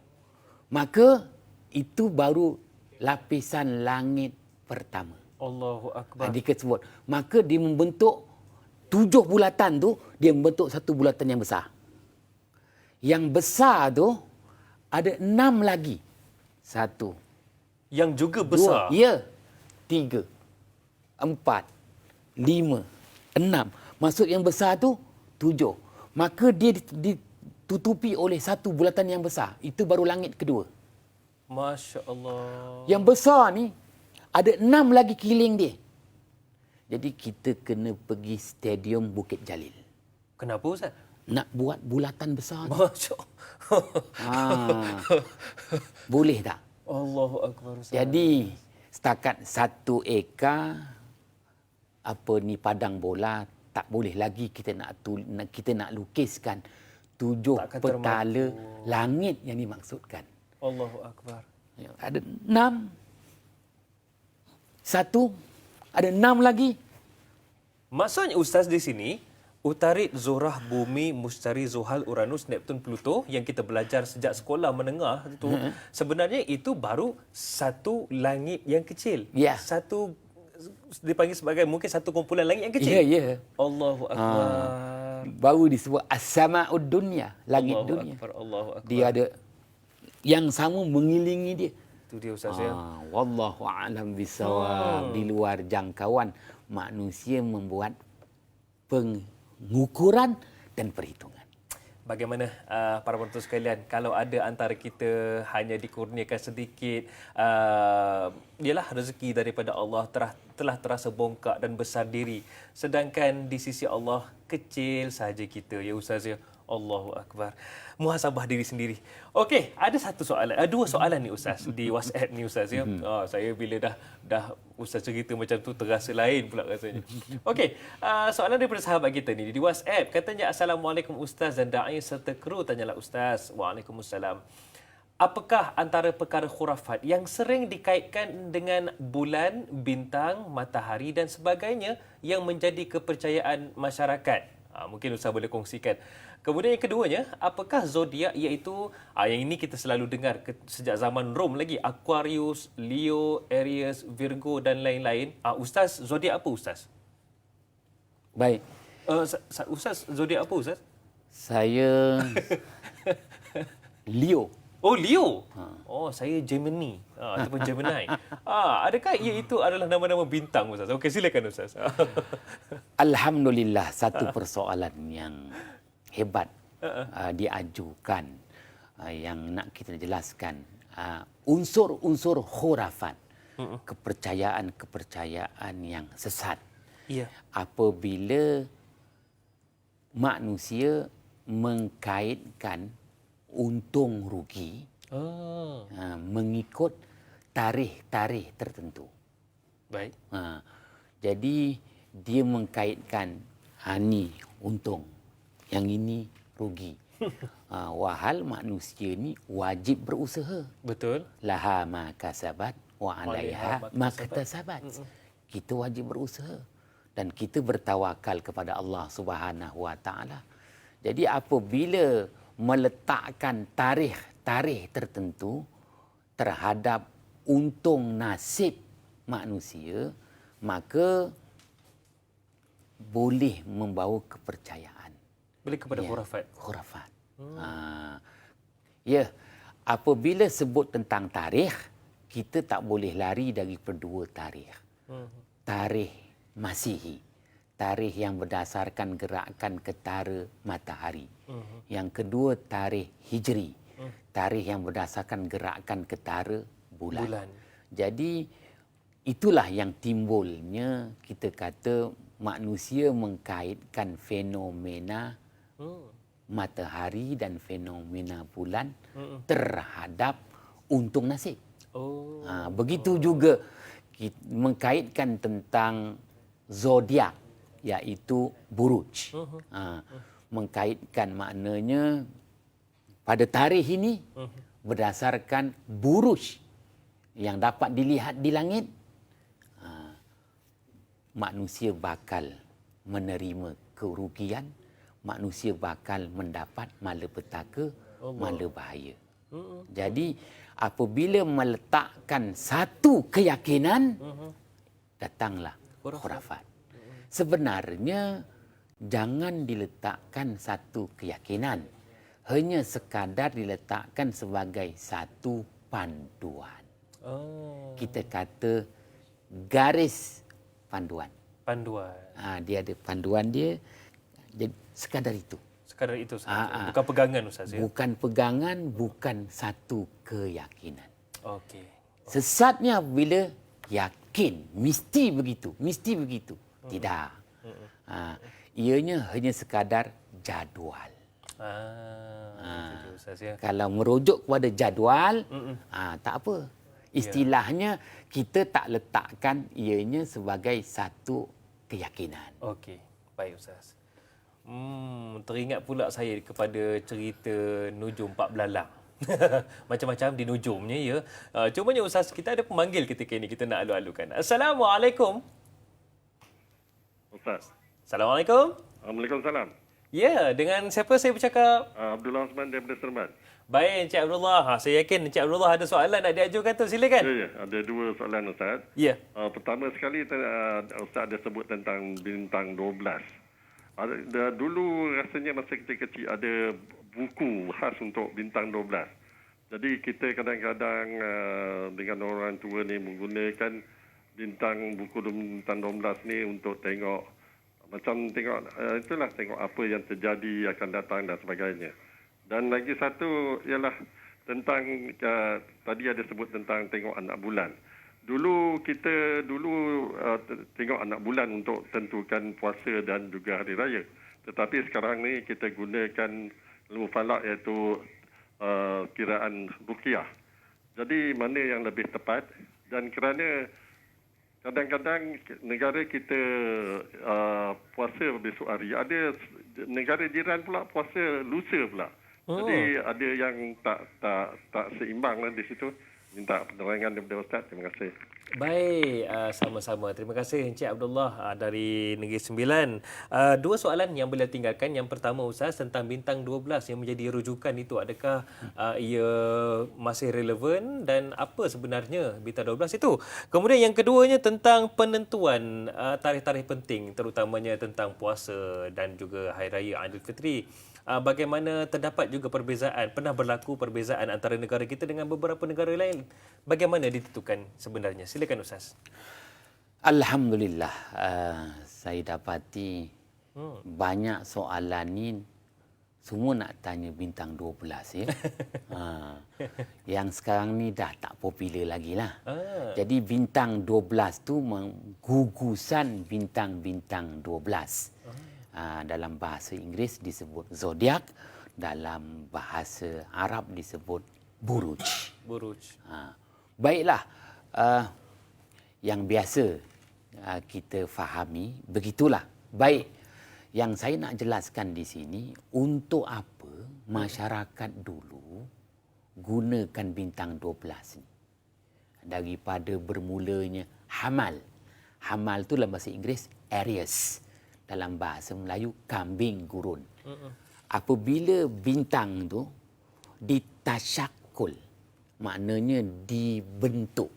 S2: Maka itu baru lapisan langit pertama.
S1: Allahu Akbar.
S2: Dia sebut. Maka dia membentuk 7 bulatan tu, dia membentuk satu bulatan yang besar. Yang besar tu ada 6 lagi. 1.
S1: Yang juga besar.
S2: 2, ya. 3, 4, 5, 6. Maksud yang besar tu 7. Maka dia ditutupi oleh satu bulatan yang besar. Itu baru langit kedua.
S1: Masya Allah.
S2: Yang besar ni ada 6 lagi keliling dia. Jadi kita kena pergi stadium Bukit Jalil.
S1: Kenapa Ustaz?
S2: Nak buat bulatan besar ni.
S1: Masya Allah.
S2: Boleh tak?
S1: Allahu Akbar Ustaz.
S2: Jadi setakat 1 ekar padang bola, tak boleh lagi kita nak lukiskan 7
S1: Takkan
S2: petala langit yang dimaksudkan.
S1: Allahu Akbar.
S2: Ada 6. 1, ada 6 lagi.
S1: Maksudnya Ustaz di sini, Utarid, Zuhrah, Bumi, Mushtari, Zuhal, Uranus, Neptun, Pluto yang kita belajar sejak sekolah menengah itu, sebenarnya itu baru satu langit yang kecil.
S2: Ya.
S1: Satu dipanggil sebagai mungkin satu kumpulan langit yang kecil.
S2: Ya, ya.
S1: Allahu Akbar.
S2: Baru disebut as-sama'ud dunya, langit
S1: Allahu
S2: dunia.
S1: Akbar, Allahu Akbar.
S2: Dia ada yang sama mengelilingi dia.
S1: Itu dia Ustaz ya.
S2: Wallahu a'lam bisawab. Di luar jangkauan manusia membuat pengukuran dan perhitungan.
S1: Bagaimana para penonton sekalian, kalau ada antara kita hanya dikurniakan sedikit ialah rezeki daripada Allah telah terasa bongkak dan besar diri, sedangkan di sisi Allah kecil saja kita ya Ustaz ya. Allahu Akbar. Muhasabah diri sendiri. Okey, ada satu soalan, dua soalan ni Ustaz di WhatsApp ni Ustaz ya. Saya bila dah Ustaz cerita macam tu terasa lain pula rasanya. Okey, soalan daripada sahabat kita ni di WhatsApp, katanya Assalamualaikum Ustaz dan dai serta kru, tanyalah Ustaz. Waalaikumsalam. apakah antara perkara khurafat yang sering dikaitkan dengan bulan, bintang, matahari dan sebagainya yang menjadi kepercayaan masyarakat? Mungkin Ustaz boleh kongsikan. Kemudian yang keduanya, apakah zodiak, iaitu yang ini kita selalu dengar sejak zaman Rom lagi, Aquarius, Leo, Aries, Virgo dan lain-lain. Ustaz, zodiak apa Ustaz?
S2: Baik.
S1: Ustaz, zodiak apa Ustaz?
S2: Saya Leo.
S1: Oh, Leo. Oh, saya Gemini ataupun Gemini. Adakah itu adalah nama-nama bintang Ustaz? Okey, silakan Ustaz.
S2: Alhamdulillah, satu persoalan yang hebat diajukan yang nak kita jelaskan. Unsur-unsur khurafat, kepercayaan-kepercayaan yang sesat.
S1: Ya.
S2: Apabila manusia mengkaitkan untung rugi mengikut tarikh-tarikh tertentu.
S1: Baik.
S2: Jadi dia mengkaitkan ni untung, yang ini rugi. Wahal manusia ni wajib berusaha.
S1: Betul.
S2: Laha ma kasabat wa alaiha ma katasabat. Kita wajib berusaha dan kita bertawakal kepada Allah Subhanahu wa taala. Jadi apabila meletakkan tarikh tertentu terhadap untung nasib manusia, maka boleh membawa kepercayaan.
S1: Boleh kepada khurafat.
S2: Khurafat. Ya, apabila sebut tentang tarikh, kita tak boleh lari dari dua tarikh. Tarikh Masihi, tarikh yang berdasarkan gerakan ketara matahari. Yang kedua tarikh Hijri, tarikh yang berdasarkan gerakan ketara bulan. Jadi itulah yang timbulnya kita kata manusia mengkaitkan fenomena matahari dan fenomena bulan terhadap untung nasib. Begitu juga mengkaitkan tentang zodiak, iaitu buruj. Mengkaitkan maknanya pada tarikh ini berdasarkan buruj yang dapat dilihat di langit, manusia bakal menerima kerugian, manusia bakal mendapat malapetaka, malabahaya. Jadi apabila meletakkan satu keyakinan, datanglah khurafat. Sebenarnya jangan diletakkan satu keyakinan, hanya sekadar diletakkan sebagai satu panduan. Kita kata garis panduan. Dia ada panduan dia, jadi sekadar itu.
S1: Sekadar itu sahaja. Bukan pegangan Ustaz ya?
S2: Bukan pegangan, bukan satu keyakinan.
S1: Okey.
S2: Sesatnya bila yakin, mesti begitu. Tidak. Ianya hanya sekadar jadual.
S1: Ustaz ya.
S2: Kalau merujuk kepada jadual, tak apa. Istilahnya kita tak letakkan ianya sebagai satu keyakinan.
S1: Okey. Baik Ustaz. Teringat pula saya kepada cerita Nujum Pak Belalang. Macam-macam di nujumnya ya. Cumanya Ustaz, kita ada pemanggil ketika ini, kita nak alu-alukan. Assalamualaikum.
S5: Ustaz.
S1: Assalamualaikum.
S5: Waalaikumsalam.
S1: Ya, dengan siapa saya bercakap?
S5: Abdullah Osman daripada Seremban.
S1: Baik, Encik Abdullah. Saya yakin Encik Abdullah ada soalan nak diajukan tu. Silakan.
S5: Ya, ada dua soalan Ustaz.
S1: Ya.
S5: Pertama sekali Ustaz ada sebut tentang bintang 12. Dulu rasanya masa kita kecil ada buku khas untuk bintang 12. Jadi kita kadang-kadang dengan orang tua ni menggunakan buku bintang 12 ni untuk tengok tengok apa yang terjadi akan datang dan sebagainya. Dan lagi satu ialah tentang tadi ada sebut tentang tengok anak bulan. Dulu kita tengok anak bulan untuk tentukan puasa dan juga hari raya. Tetapi sekarang ni kita gunakan ilmu falak, iaitu kiraan ruqyah. Jadi mana yang lebih tepat? Dan kerana kadang-kadang negara kita puasa besok hari, ada negara jiran pula puasa lusa pula. Jadi ada yang tak seimbang lah di situ. Minta penerangan daripada Ustaz. Terima kasih.
S1: Baik, sama-sama. Terima kasih Encik Abdullah dari Negeri Sembilan. Dua soalan yang boleh tinggalkan. Yang pertama Ustaz tentang bintang 12 yang menjadi rujukan itu. Adakah ia masih relevan dan apa sebenarnya bintang 12 itu? Kemudian yang keduanya tentang penentuan tarikh-tarikh penting terutamanya tentang puasa dan juga Hari Raya Aidilfitri. Bagaimana terdapat juga perbezaan, pernah berlaku perbezaan antara negara kita dengan beberapa negara lain. Bagaimana ditentukan sebenarnya? Silakan Ustaz.
S2: Alhamdulillah, saya dapati banyak soalan ni semua nak tanya bintang 12 ya. Yang sekarang ni dah tak popular lagi lah. Jadi bintang 12 tu gugusan bintang-bintang 12. Dalam bahasa Inggeris disebut zodiak, dalam bahasa Arab disebut buruj.
S1: Buruj.
S2: Baiklah, yang biasa kita fahami begitulah. Baik, yang saya nak jelaskan di sini, untuk apa masyarakat dulu gunakan bintang 12 ni? Daripada bermulanya Hamal. Hamal tu dalam bahasa Inggeris Aries. Dalam bahasa Melayu kambing gurun. Apabila bintang tu ditasyakul, maknanya dibentuk,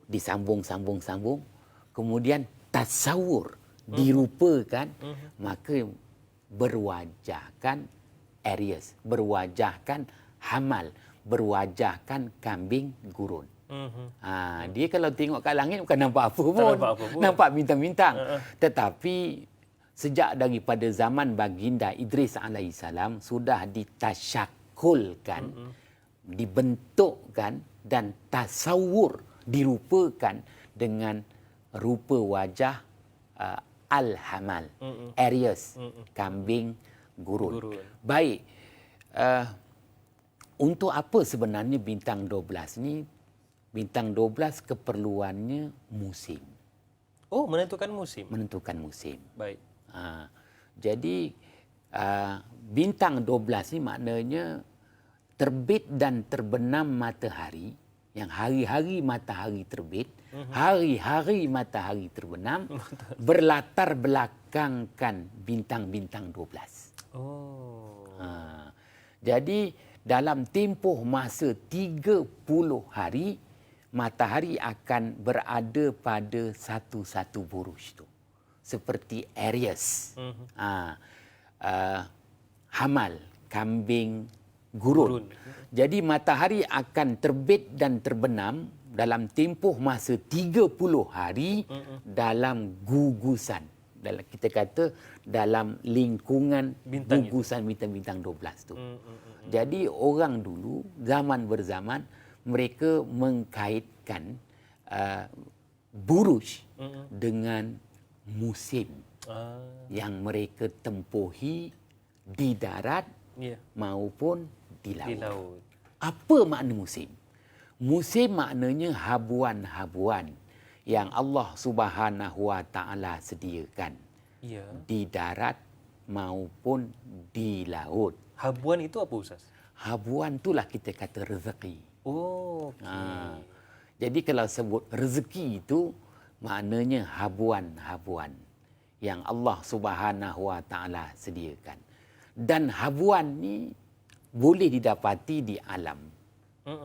S2: disambung-sambung-sambung, kemudian tasawur, dirupakan, maka berwajahkan Aries, berwajahkan Hamal, berwajahkan kambing gurun. Dia kalau tengok kat langit bukan nampak apa pun, nampak bintang-bintang. Tetapi sejak daripada zaman baginda Idris alaihissalam sudah ditasyakulkan, dibentukkan dan tasawur, dirupakan dengan rupa wajah Al-Hamal, Aries, kambing gurun. Baik, untuk apa sebenarnya bintang 12 ni? Bintang 12 keperluannya musim.
S1: Oh, menentukan musim.
S2: Menentukan musim.
S1: Baik.
S2: Jadi bintang 12 ni maknanya terbit dan terbenam matahari, yang hari-hari matahari terbit, hari-hari matahari terbenam, berlatar belakangkan bintang-bintang 12. Jadi dalam tempoh masa 30 hari, matahari akan berada pada satu-satu buruj tu. Seperti Aries, Hamal, kambing gurun. Jadi matahari akan terbit dan terbenam dalam tempoh masa 30 hari dalam gugusan. Kita kata dalam lingkungan bintang gugusan bintang-bintang 12 tu. Jadi orang dulu, zaman berzaman, mereka mengkaitkan buruj dengan musim yang mereka tempuhi di darat maupun di laut. Apa makna musim? Musim maknanya habuan-habuan yang Allah Subhanahu Wa Taala sediakan di darat maupun di laut.
S1: Habuan itu apa Ustaz?
S2: Habuan itulah kita kata rezeki. Jadi kalau sebut rezeki itu maknanya habuan-habuan yang Allah Subhanahu Wa Taala sediakan. Dan habuan ni boleh didapati di alam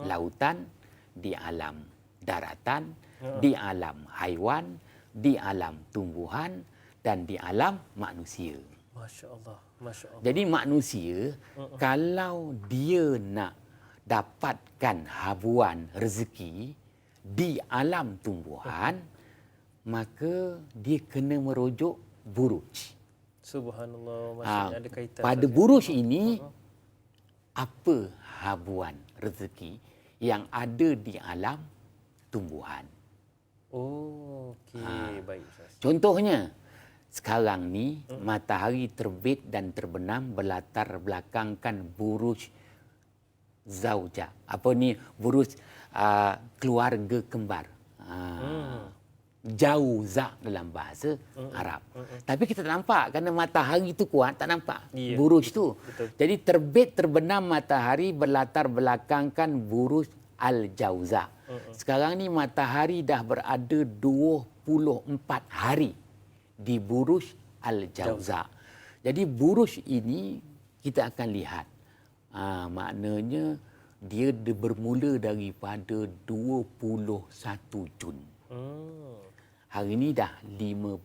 S2: lautan, di alam daratan, di alam haiwan, di alam tumbuhan dan di alam manusia.
S1: Masya-Allah, masya-Allah.
S2: Jadi manusia kalau dia nak dapatkan habuan rezeki di alam tumbuhan, maka dia kena merujuk buruj.
S1: Subhanallah, maksudnya ada kaitan.
S2: Pada buruj ini, apa habuan rezeki yang ada di alam tumbuhan?
S1: Baik Ustaz.
S2: Contohnya, sekarang ni matahari terbit dan terbenam berlatar belakangkan buruj zaujah. Buruj keluarga kembar. Jauza dalam bahasa Arab. Tapi kita tak nampak kerana matahari itu kuat, tak nampak
S1: Ya,
S2: buruj tu.
S1: betul.
S2: Jadi terbit terbenam matahari berlatar belakangkan buruj Al-Jauza. Sekarang ni matahari dah berada 24 hari di buruj Al-Jauza. Jadi buruj ini kita akan lihat. Maknanya dia bermula daripada 21 Jun. Hari ini dah 15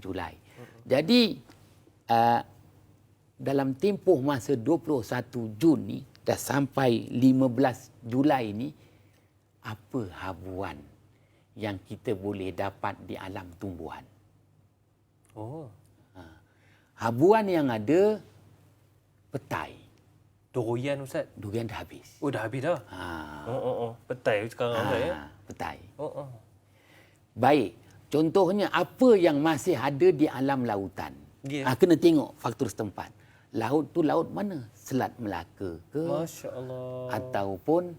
S2: Julai. Jadi dalam tempoh masa 21 Jun ni dah sampai 15 Julai ni, apa habuan yang kita boleh dapat di alam tumbuhan? Habuan yang ada petai.
S1: Durian Ustaz.
S2: Durian dah habis.
S1: Oh, dah habis dah. Petai sekarang Ustaz ya.
S2: Petai.
S1: Oh.
S2: Baik. Contohnya apa yang masih ada di alam lautan?
S1: Ya.
S2: Kena tengok faktor setempat. Laut tu laut mana? Selat Melaka ke?
S1: Masya Allah.
S2: Ataupun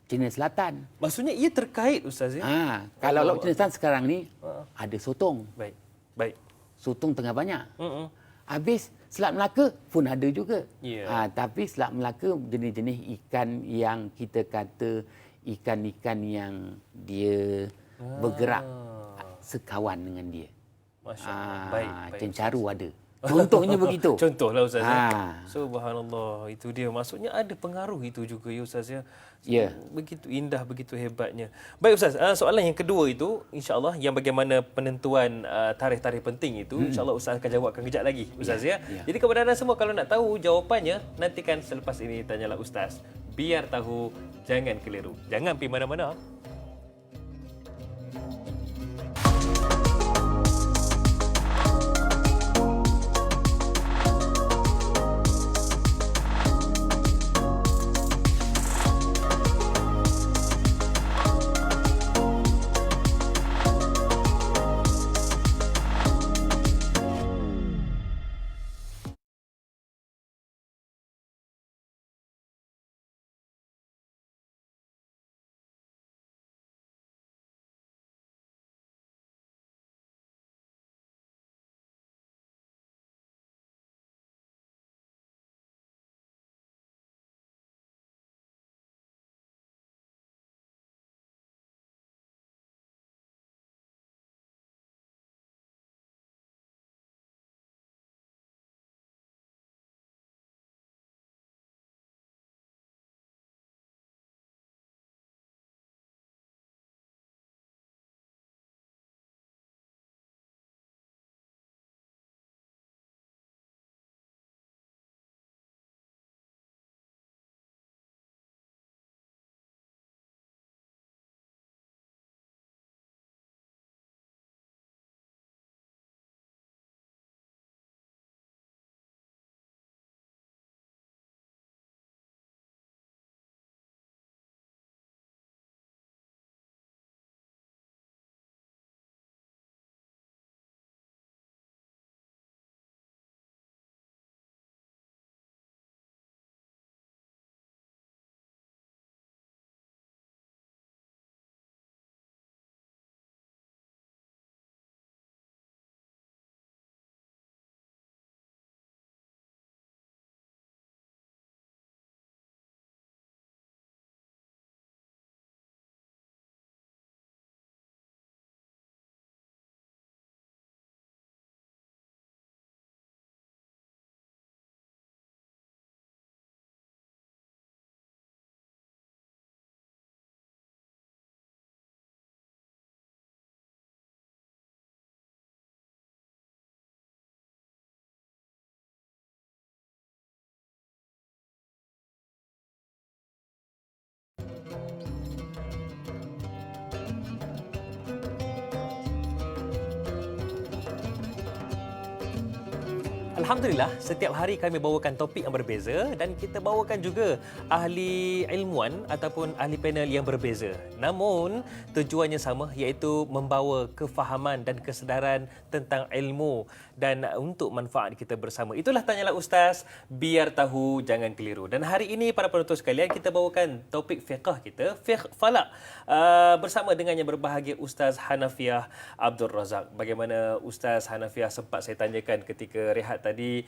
S2: China Selatan.
S1: Maksudnya ia terkait Ustaz ya?
S2: Kalau laut China Selatan sekarang ni ada sotong.
S1: Baik.
S2: Sotong tengah banyak. Habis Selat Melaka pun ada juga.
S1: Ya.
S2: Tapi Selat Melaka jenis-jenis ikan yang kita kata ikan-ikan yang dia bergerak sekawan dengan dia.
S1: Masya Allah. Baik.
S2: Cencaru ada. Contohnya begitu.
S1: Contohlah Ustaz. Subhanallah. Itu dia. Maksudnya ada pengaruh itu juga ya Ustaz ya.
S2: Ya.
S1: Begitu indah, begitu hebatnya. Baik Ustaz, soalan yang kedua itu insya-Allah yang bagaimana penentuan tarikh-tarikh penting itu insya-Allah Ustaz akan jawabkan kejap lagi Ustaz ya. Jadi kepada anda semua kalau nak tahu jawapannya nantikan selepas ini Tanyalah Ustaz. Biar tahu, jangan keliru. Jangan pergi mana-mana. Alhamdulillah, setiap hari kami bawakan topik yang berbeza dan kita bawakan juga ahli ilmuwan ataupun ahli panel yang berbeza. Namun, tujuannya sama iaitu membawa kefahaman dan kesedaran tentang ilmu dan untuk manfaat kita bersama. Itulah Tanyalah Ustaz, biar tahu jangan keliru. Dan hari ini para penonton sekalian, kita bawakan topik fiqh kita, fiqh falak, bersama dengan yang berbahagia Ustaz Hanafiah Abdul Razak. Bagaimana Ustaz Hanafiah, sempat saya tanyakan ketika rehat tadi,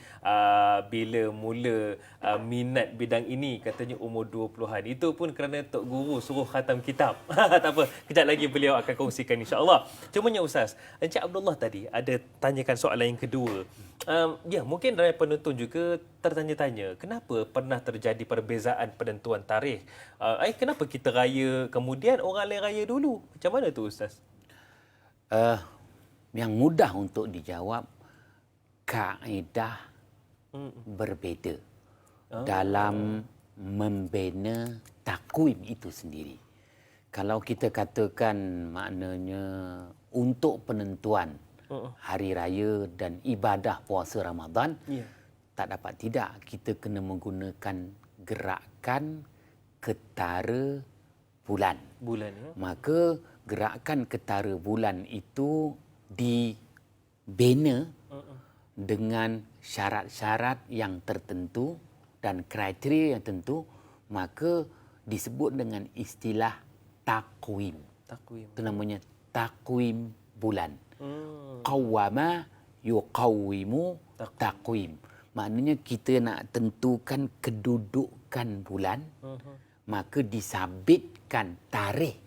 S1: bila mula minat bidang ini, katanya umur 20-an. Itu pun kerana Tok Guru suruh khatam kitab. Tak apa, kejap lagi beliau akan kongsikan insya-Allah. Cumanya Ustaz, Encik Abdullah tadi ada tanyakan soalan yang kedua. Ya, mungkin dari penonton juga tertanya-tanya, kenapa pernah terjadi perbezaan penentuan tarikh? Kenapa kita raya kemudian orang lain raya dulu? Macam mana tu Ustaz?
S2: Yang mudah untuk dijawab, kaedah berbeza dalam membina takwim itu sendiri. Kalau kita katakan maknanya untuk penentuan hari raya dan ibadah puasa Ramadan, tak dapat tidak kita kena menggunakan gerakan ketara bulan. Maka gerakan ketara bulan itu dibina dengan syarat-syarat yang tertentu dan kriteria yang tentu, maka disebut dengan istilah takwim. Itu namanya takwim bulan. Qawwama yuqawwimu takwim. Maknanya kita nak tentukan kedudukan bulan, maka disabitkan tarikh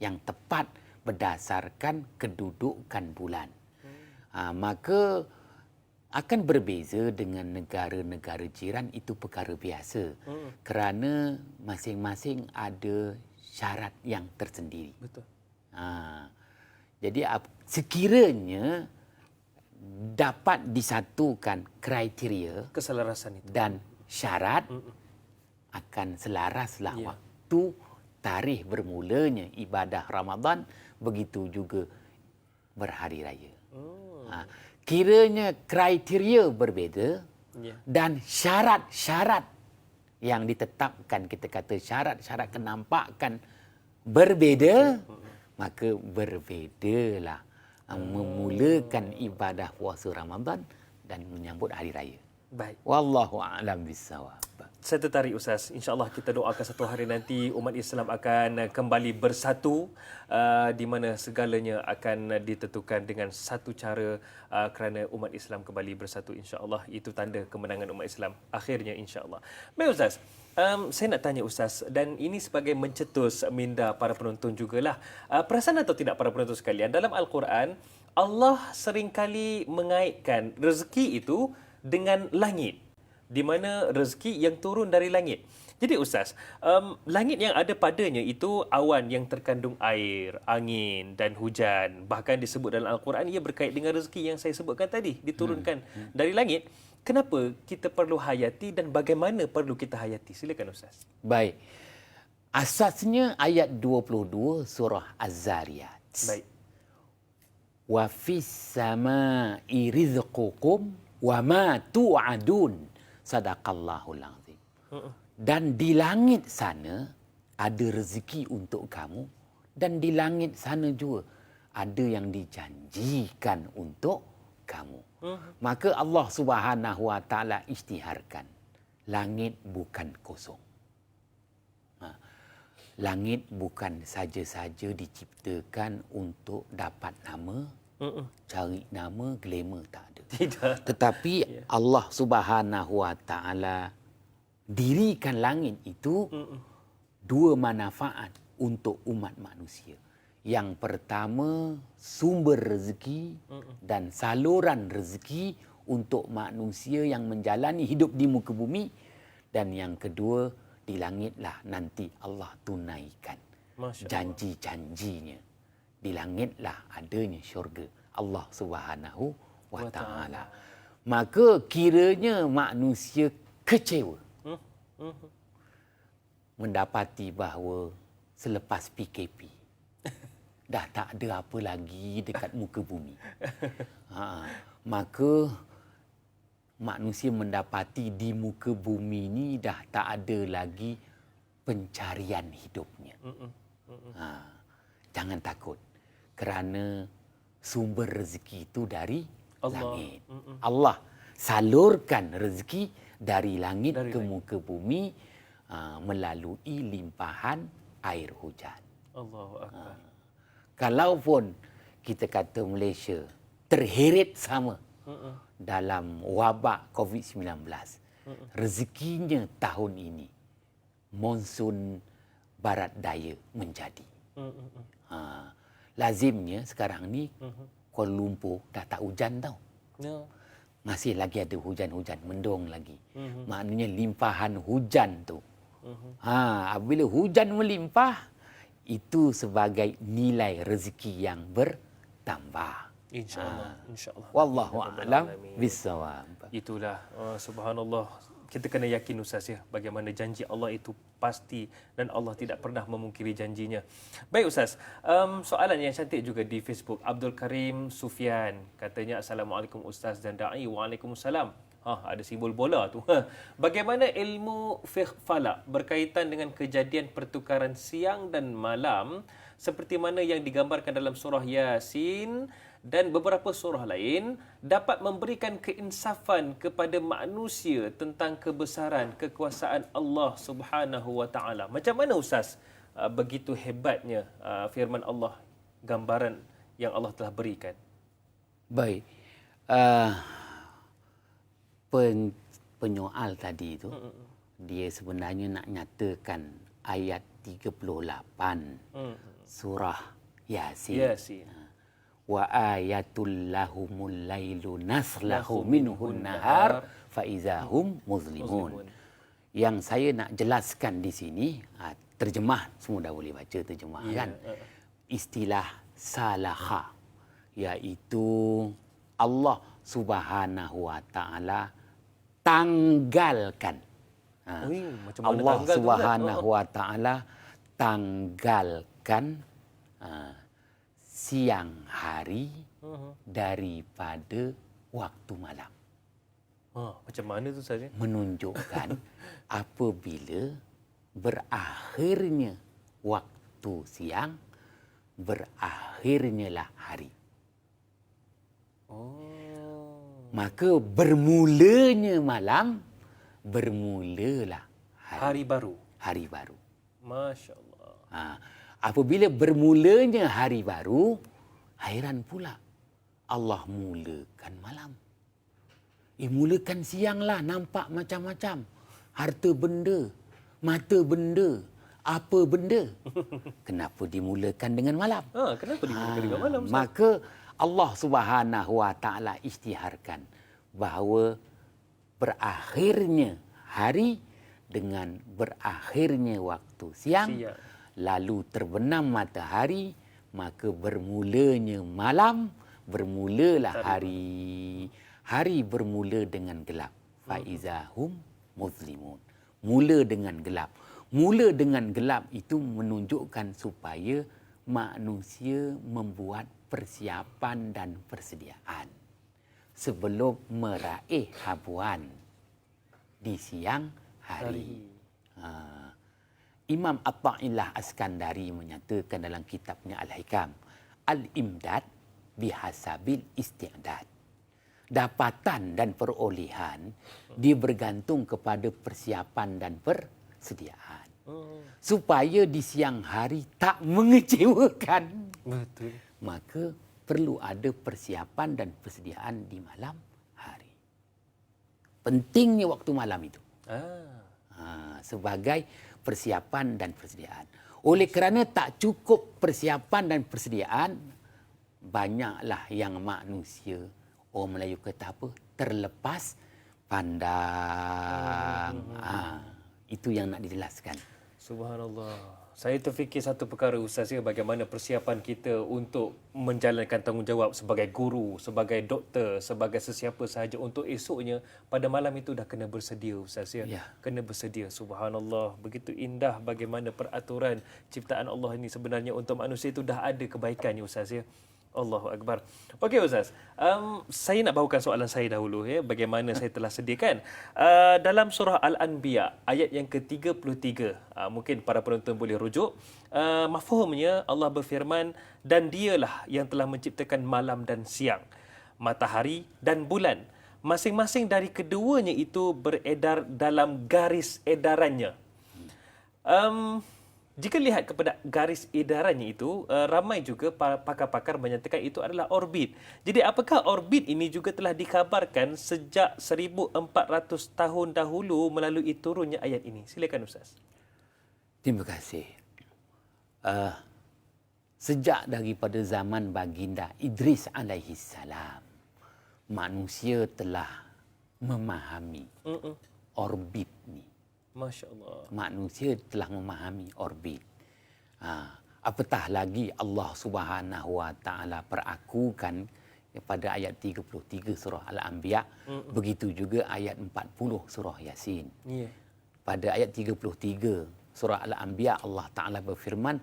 S2: yang tepat berdasarkan kedudukan bulan. Maka akan berbeza dengan negara-negara jiran, itu perkara biasa. Kerana masing-masing ada syarat yang tersendiri.
S1: Betul.
S2: Jadi sekiranya dapat disatukan kriteria
S1: Keselarasan itu
S2: dan syarat, akan selaraslah waktu tarikh bermulanya ibadah Ramadan, begitu juga berhari raya. Kiranya kriteria berbeza dan syarat-syarat yang ditetapkan, kita kata syarat-syarat kenampakan berbeza, maka berbedalah memulakan ibadah puasa Ramadan dan menyambut hari raya.
S1: baik.
S2: Wallahu a'lam bissawab.
S1: Saya tertarik Ustaz. InsyaAllah kita doakan satu hari nanti umat Islam akan kembali bersatu, di mana segalanya akan ditentukan dengan satu cara, kerana umat Islam kembali bersatu. InsyaAllah itu tanda kemenangan umat Islam akhirnya insyaAllah. Baik Ustaz, saya nak tanya Ustaz, dan ini sebagai mencetus minda para penonton jugalah. Perasan atau tidak para penonton sekalian, dalam Al-Quran Allah seringkali mengaitkan rezeki itu dengan langit, di mana rezeki yang turun dari langit. Jadi Ustaz, langit yang ada padanya itu awan yang terkandung air, angin dan hujan. Bahkan disebut dalam Al-Quran ia berkait dengan rezeki yang saya sebutkan tadi, diturunkan dari langit. Kenapa kita perlu hayati dan bagaimana perlu kita hayati? Silakan Ustaz.
S2: Baik. Asasnya ayat 22 surah Az-Zariyat.
S1: Baik.
S2: Wa fis samaa'i rizqukum wa ma tu'adun. Sadaqallahul azim. Dan di langit sana ada rezeki untuk kamu, dan di langit sana juga ada yang dijanjikan untuk kamu. Maka Allah Subhanahu wa taala isytiharkan, langit bukan kosong. Langit bukan saja-saja diciptakan untuk dapat nama, cari nama, glamour, tak ada.
S1: Tidak.
S2: Tetapi Allah Subhanahu wa taala dirikan langit itu dua manfaat untuk umat manusia. Yang pertama, sumber rezeki dan saluran rezeki untuk manusia yang menjalani hidup di muka bumi. Dan yang kedua, di langitlah nanti Allah tunaikan janji-janjinya. Di langitlah adanya syurga Allah Subhanahu wa taala. Maka kiranya manusia kecewa mendapati bahawa selepas PKP dah tak ada apa lagi dekat muka bumi. Maka manusia mendapati di muka bumi ni dah tak ada lagi pencarian hidupnya. Jangan takut, kerana sumber rezeki itu dari langit. Allah salurkan rezeki dari langit
S1: Dari
S2: ke muka bumi melalui limpahan air hujan.
S1: Allahu akbar.
S2: Kalaupun kita kata Malaysia terheret sama dalam wabak COVID-19, rezekinya tahun ini monsun barat daya menjadi. Lazimnya sekarang ni Kuala Lumpur dah tak hujan tau.
S1: Ya.
S2: Masih lagi ada hujan-hujan mendung lagi. Maknanya limpahan hujan tu. Apabila hujan melimpah, itu sebagai nilai rezeki yang bertambah.
S1: InsyaAllah. InsyaAllah.
S2: Wallahu a'lam bissawab.
S1: Itulah, subhanallah. Kita kena yakin Ustaz ya, bagaimana janji Allah itu pasti dan Allah tidak pernah memungkiri janjinya. Baik Ustaz, soalan yang cantik juga di Facebook. Abdul Karim Sufian katanya, Assalamualaikum Ustaz dan Da'i. Waalaikumsalam. Ada simbol bola tu. Bagaimana ilmu fiqh falak berkaitan dengan kejadian pertukaran siang dan malam seperti mana yang digambarkan dalam surah Yasin dan beberapa surah lain dapat memberikan keinsafan kepada manusia tentang kebesaran kekuasaan Allah Subhanahu wa taala. Macam mana Ustaz begitu hebatnya firman Allah, gambaran yang Allah telah berikan?
S2: Baik. Penyoal tadi itu dia sebenarnya nak nyatakan ayat 38 surah Yasin.
S1: Yasin.
S2: Wa ayatul lahumul lailu naslahu minhun nahar fa izahum muzlimun. Yang saya nak jelaskan di sini, terjemah semua dah boleh baca terjemah kan. Istilah salaha, iaitu Allah Subhanahu wa taala tanggalkan.
S1: Macam mana
S2: Allah
S1: tanggal
S2: Subhanahu wa taala tanggalkan siang hari daripada waktu malam.
S1: Macam mana tu saja?
S2: Menunjukkan apabila berakhirnya waktu siang, berakhirnya lah hari. Maka bermulanya malam, bermulalah hari
S1: baru.
S2: Hari baru.
S1: Masya Allah.
S2: Apabila bermulanya hari baru, hairan pula Allah mulakan malam. Mulakan siang lah, nampak macam-macam. Harta benda, mata benda, apa benda. Kenapa dimulakan dengan malam?
S1: Kenapa dimulakan dengan malam?
S2: Maka Allah Subhanahu wa taala isytiharkan bahawa berakhirnya hari dengan berakhirnya waktu siang. Lalu terbenam matahari, maka bermulanya malam, bermulalah hari. Hari bermula dengan gelap. Faizahum muzlimun. Mula dengan gelap. Mula dengan gelap itu menunjukkan supaya manusia membuat persiapan dan persediaan sebelum meraih habuan di siang hari. Imam Atha'illah Askandari menyatakan dalam kitabnya Al-Hikam, Al-Imdad bihasabil isti'dad. Dapatan dan perolehan dia bergantung kepada persiapan dan persediaan. Supaya di siang hari tak mengecewakan.
S1: Betul.
S2: Maka perlu ada persiapan dan persediaan di malam hari. Pentingnya waktu malam itu. Sebagai persiapan dan persediaan. Oleh kerana tak cukup persiapan dan persediaan, banyaklah yang manusia, orang Melayu kata apa, terlepas pandang. Itu yang nak dijelaskan.
S1: Subhanallah. Saya terfikir satu perkara Ustaz ya, bagaimana persiapan kita untuk menjalankan tanggungjawab sebagai guru, sebagai doktor, sebagai sesiapa sahaja untuk esoknya pada malam itu dah kena bersedia Ustaz ya. Kena bersedia. Subhanallah. Begitu indah bagaimana peraturan ciptaan Allah ini sebenarnya untuk manusia itu dah ada kebaikannya Ustaz ya. Allahu Akbar. Okey Ustaz, saya nak bawakan soalan saya dahulu ya, bagaimana saya telah sediakan. Dalam surah Al-Anbiya ayat yang ke-33, mungkin para penonton boleh rujuk. Mafhumnya Allah berfirman, dan dialah yang telah menciptakan malam dan siang. matahari dan bulan. Masing-masing dari keduanya itu beredar dalam garis edarannya. Jika lihat kepada garis edarannya itu, ramai juga pakar-pakar menyatakan itu adalah orbit. Jadi apakah orbit ini juga telah dikabarkan sejak 1400 tahun dahulu melalui turunnya ayat ini? Silakan Ustaz.
S2: Terima kasih. Sejak daripada zaman baginda Idris alaihi salam, manusia telah memahami orbit ni.
S1: Masya Allah.
S2: Manusia telah memahami orbit. Apatah lagi Allah Subhanahu Wa Taala perakukan pada ayat 33 surah Al-Anbiya, begitu juga ayat 40 surah Yasin.
S1: Yeah.
S2: Pada ayat 33 surah Al-Anbiya Allah Taala berfirman,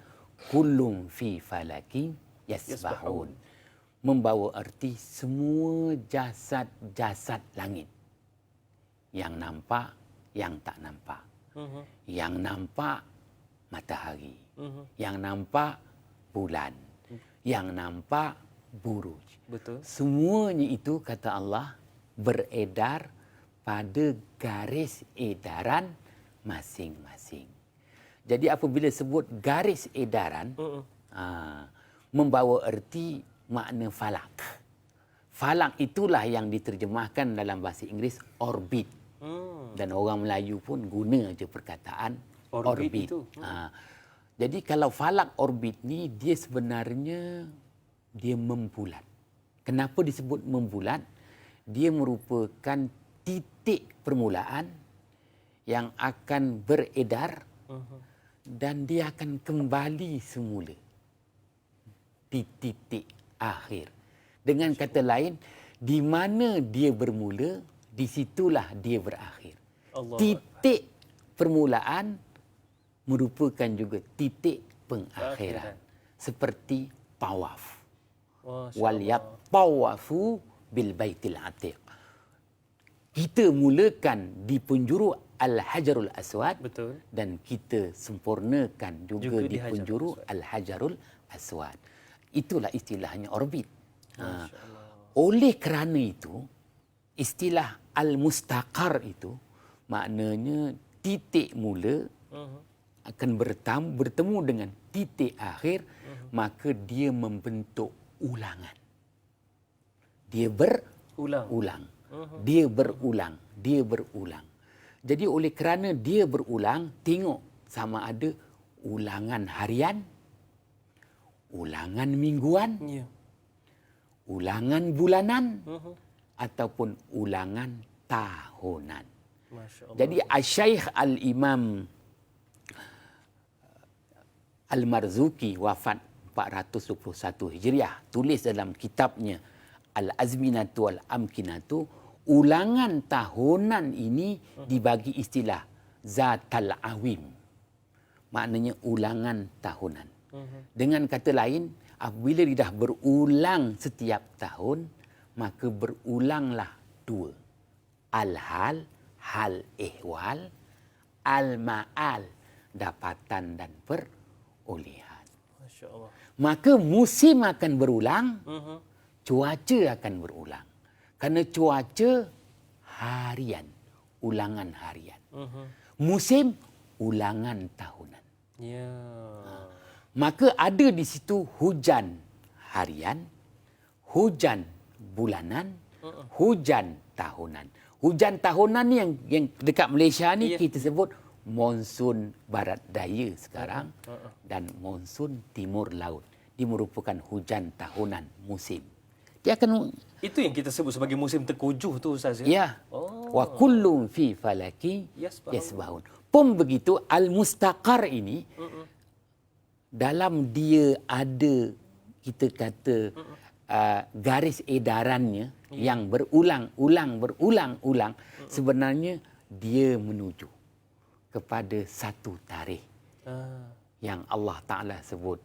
S2: kullum fi falaki yasbahun. Membawa arti semua jasad-jasad langit. Yang nampak, yang tak nampak. Yang nampak matahari. Yang nampak bulan. Yang nampak buruj.
S1: Betul.
S2: Semuanya itu kata Allah beredar pada garis edaran masing-masing. Jadi apabila sebut garis edaran, membawa erti makna falak. Falak itulah yang diterjemahkan dalam bahasa Inggeris orbit. Dan orang Melayu pun guna je perkataan orbit. Jadi kalau falak orbit ni dia sebenarnya dia membulat. Kenapa disebut membulat? Dia merupakan titik permulaan yang akan beredar dan dia akan kembali semula di titik akhir. Dengan kata lain, di mana dia bermula, di situlah dia berakhir.
S1: Allah.
S2: Titik permulaan merupakan juga titik pengakhiran. Seperti tawaf. Wal yatawafu bil baitil atiq. Kita mulakan di penjuru Al-Hajarul Aswad.
S1: Betul.
S2: Dan kita sempurnakan juga di penjuru Al-Hajarul Aswad. Itulah istilahnya orbit. Oleh kerana itu, istilah al-mustaqar itu maknanya titik mula akan bertemu dengan titik akhir, maka dia membentuk ulangan. Dia berulang. Dia berulang. Dia berulang. Jadi oleh kerana dia berulang, tengok sama ada ulangan harian, ulangan mingguan, ulangan bulanan, ataupun ulangan tahunan.
S1: Masya Allah.
S2: Jadi Asy-Syaikh Al-Imam Al-Marzuki wafat 421 Hijriah, tulis dalam kitabnya Al-Azminatu Al-Amkinatu, ulangan tahunan ini dibagi istilah Zatal Awim. Maknanya ulangan tahunan. Dengan kata lain, apabila dia dah berulang setiap tahun, maka berulanglah dua. Al-hal, hal ihwal, al-ma'al, dapatan dan perolehan.
S1: Masya Allah.
S2: Maka musim akan berulang, cuaca akan berulang. Kerana cuaca harian, ulangan harian. Musim, ulangan tahunan.
S1: Ya.
S2: Maka ada di situ hujan harian, hujan bulanan, hujan tahunan. Hujan tahunan ni yang dekat Malaysia ni kita sebut monsun barat daya sekarang dan monsun timur laut. Dia merupakan hujan tahunan musim. Dia akan
S1: Itu yang kita sebut sebagai musim terkujuh tu Ustaz.
S2: ya. Wa kullum fi falaki yasbahun. Pun begitu al-mustaqar ini dalam dia ada kita kata garis edarannya yang berulang-ulang sebenarnya dia menuju kepada satu tarikh yang Allah Ta'ala sebut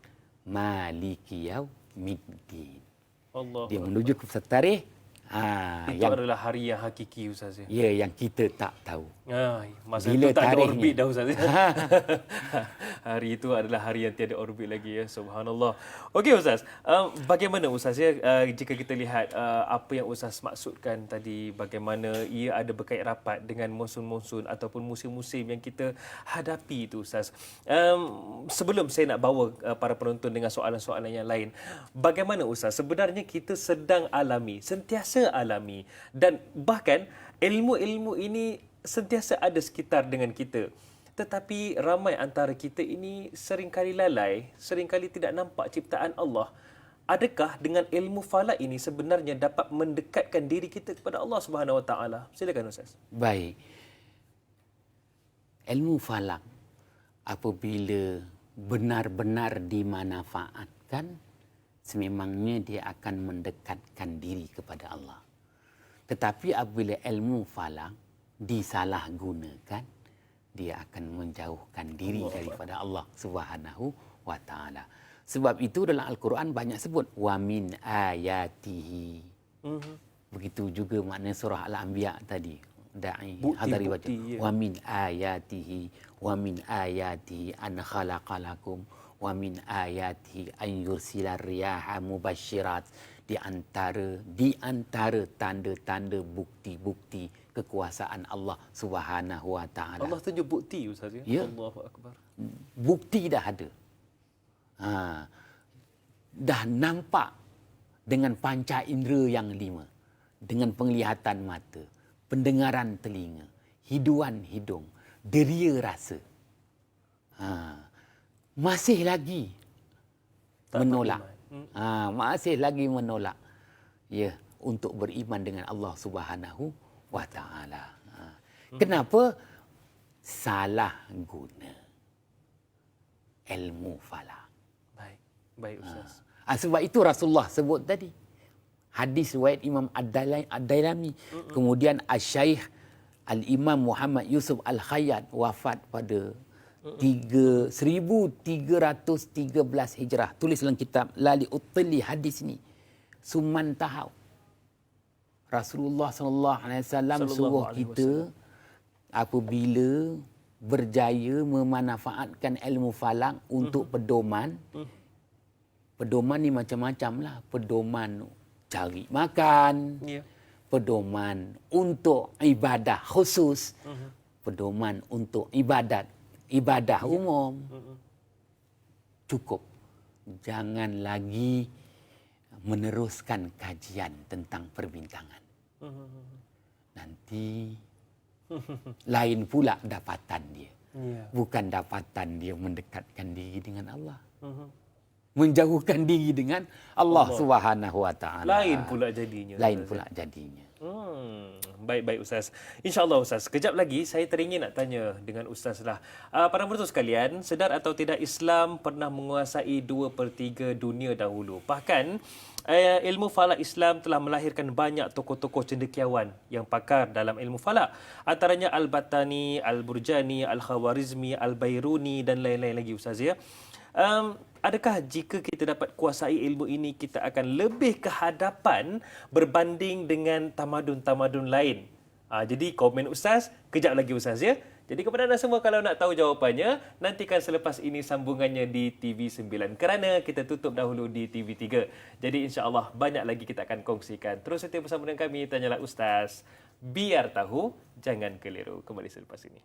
S2: Maliki Yaumiddin. Dia menuju ke satu tarikh
S1: itu
S2: yang
S1: adalah hari yang hakiki Ustaz.
S2: yang kita tak tahu.
S1: Masa
S2: Bila
S1: itu tak ada
S2: tarikhnya?
S1: orbit dah Ustaz. Hari itu adalah hari yang tiada orbit lagi ya. Subhanallah. Okey Ustaz, bagaimana Ustaz ya jika kita lihat apa yang Ustaz maksudkan tadi, bagaimana ia ada berkait rapat dengan monsun-monsun ataupun musim-musim yang kita hadapi itu Ustaz. Sebelum saya nak bawa para penonton dengan soalan-soalan yang lain, bagaimana Ustaz sebenarnya kita sedang alami, sentiasa alami, dan bahkan ilmu-ilmu ini sentiasa ada sekitar dengan kita. Tetapi ramai antara kita ini seringkali lalai, seringkali tidak nampak ciptaan Allah. Adakah dengan ilmu falak ini sebenarnya dapat mendekatkan diri kita kepada Allah Subhanahu Wa Taala? Silakan Ustaz.
S2: Baik. Ilmu falak apabila benar-benar dimanfaatkan, sememangnya dia akan mendekatkan diri kepada Allah. Tetapi apabila ilmu falak disalahgunakan, dia akan menjauhkan diri daripada Allah Subhanahu wa taala. Sebab itu dalam Al-Quran banyak sebut wa min ayatihi. Begitu juga makna surah Al-Anbiya tadi. Da'i hadari baca. Wa min ayatihi an khalaqalakum wa min ayatihi an yursila riyaha mubasyirat. Di antara tanda-tanda bukti-bukti kekuasaan Allah Subhanahu wa taala.
S1: Allah tunjuk bukti Ustaz ya.
S2: Ya.
S1: Allahu akbar.
S2: Bukti dah ada. Dah nampak dengan panca indera yang 5, dengan penglihatan mata, pendengaran telinga, hiduan hidung, deria rasa. Masih lagi menolak. Masih lagi menolak untuk beriman dengan Allah Subhanahu wa taala. Kenapa? Salah guna ilmu falak.
S1: Baik Ustaz.
S2: Sebab itu Rasulullah sebut tadi. Hadis riwayat Imam Ad-Dailami. Kemudian Al-Syaikh Al-Imam Muhammad Yusuf Al-Khayyat wafat pada 1313 Hijrah. Tulis dalam kitab Lali Utli hadis ni. Suman tahau. Rasulullah SAW suruh kita apabila berjaya memanfaatkan ilmu falak untuk pedoman. Pedoman ni macam-macam lah. Pedoman cari makan. Pedoman untuk ibadah khusus. Pedoman untuk ibadah umum. Cukup. Jangan lagi meneruskan kajian tentang perbintangan. Nanti lain pula dapatan dia. Bukan dapatan dia mendekatkan diri dengan Allah. Menjauhkan diri dengan Allah Subhanahu wa taala.
S1: Lain pula jadinya. Baik Ustaz. InsyaAllah Ustaz, sekejap lagi saya teringin nak tanya dengan Ustaz lah. Para penonton sekalian, sedar atau tidak Islam pernah menguasai 2/3 dunia dahulu. Bahkan ilmu falak Islam telah melahirkan banyak tokoh-tokoh cendekiawan yang pakar dalam ilmu falak. Antaranya Al-Battani, Al-Burjani, Al-Khawarizmi, Al-Bairuni dan lain-lain lagi Ustaz ya. Adakah jika kita dapat kuasai ilmu ini, kita akan lebih ke hadapan berbanding dengan tamadun-tamadun lain? Jadi komen Ustaz, kejap lagi Ustaz ya. Jadi kepada anda semua, kalau nak tahu jawapannya, nantikan selepas ini sambungannya di TV9. Kerana kita tutup dahulu di TV3. Jadi insya-Allah banyak lagi kita akan kongsikan. Terus setia bersama dengan kami, Tanyalah Ustaz. Biar tahu, jangan keliru. Kembali selepas ini.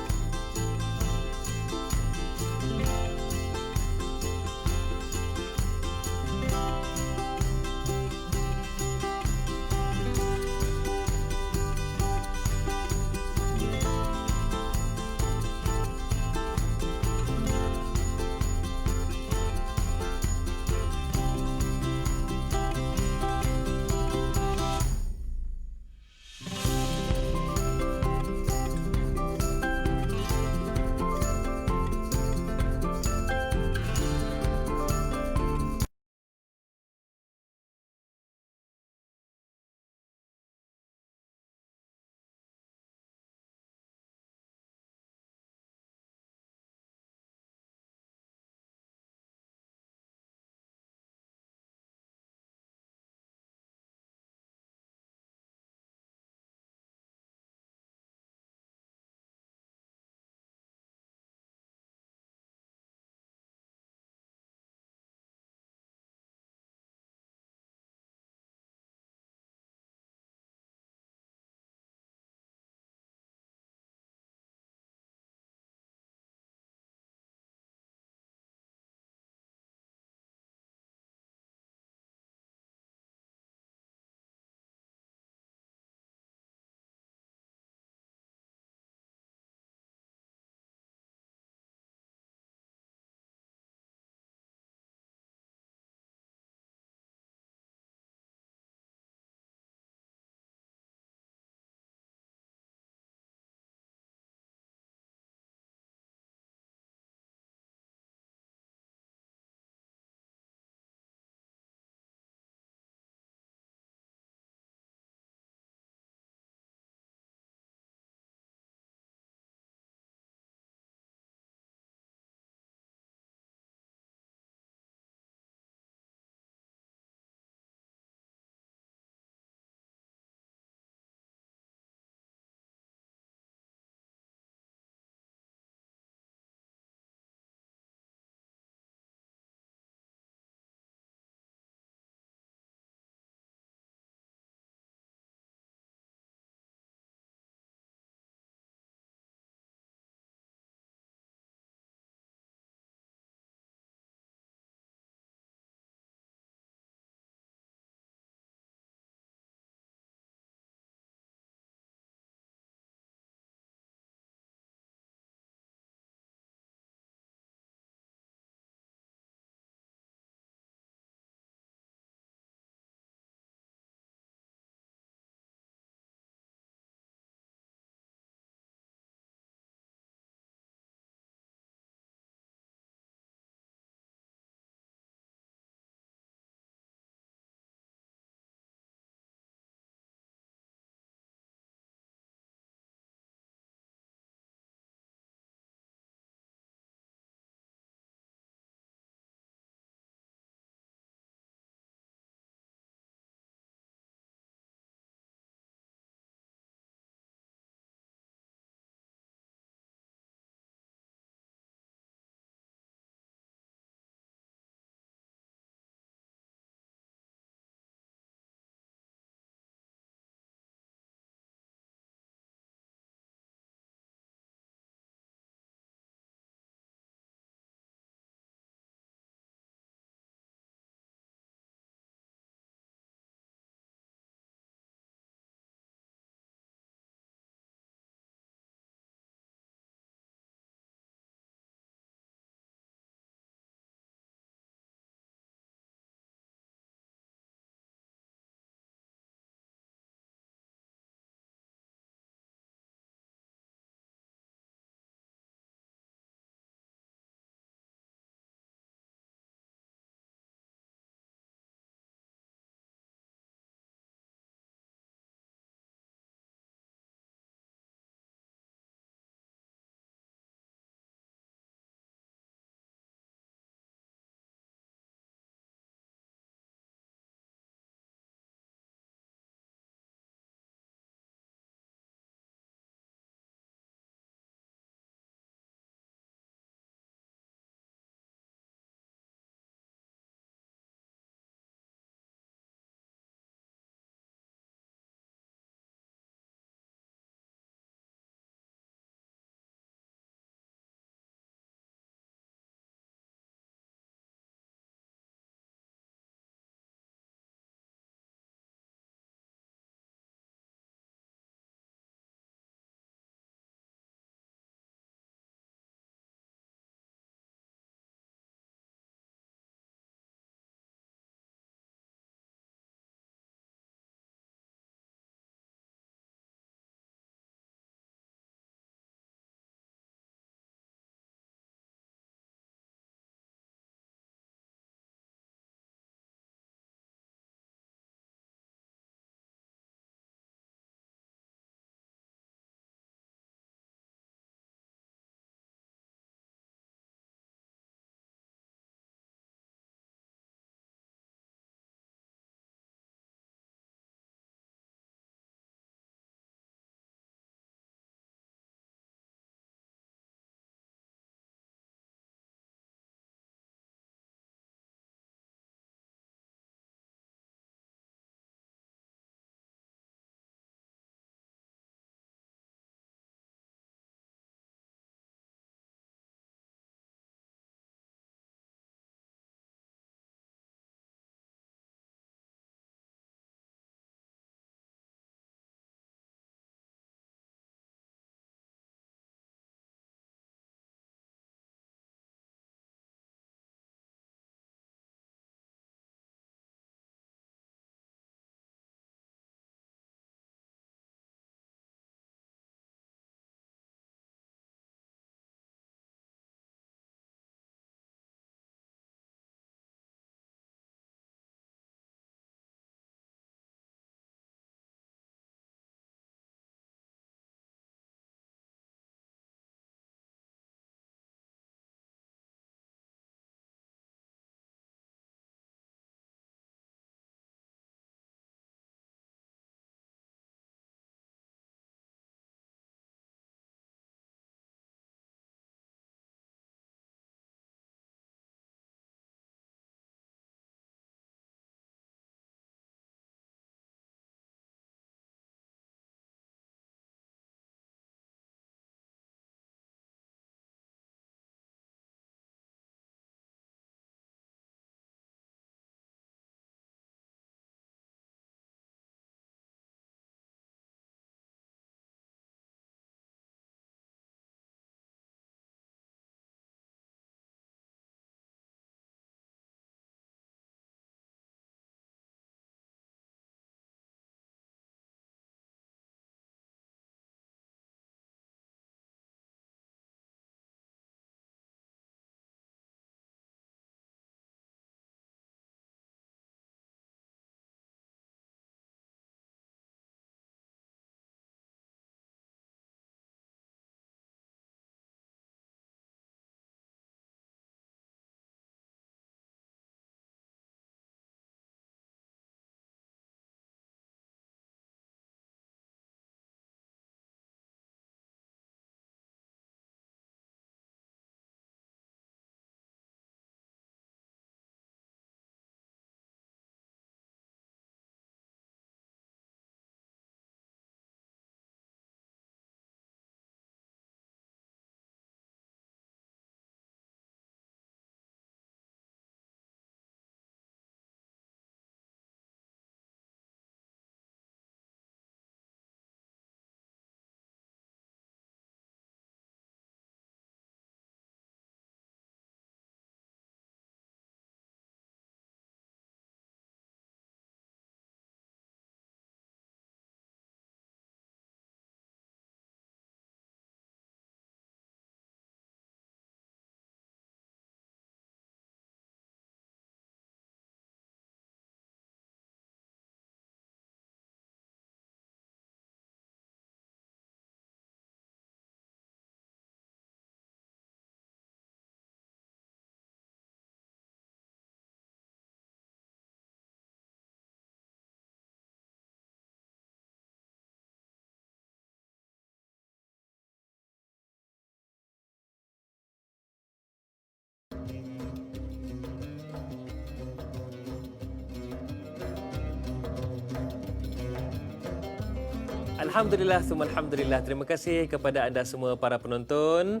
S1: Alhamdulillah, alhamdulillah. Terima kasih kepada anda semua para penonton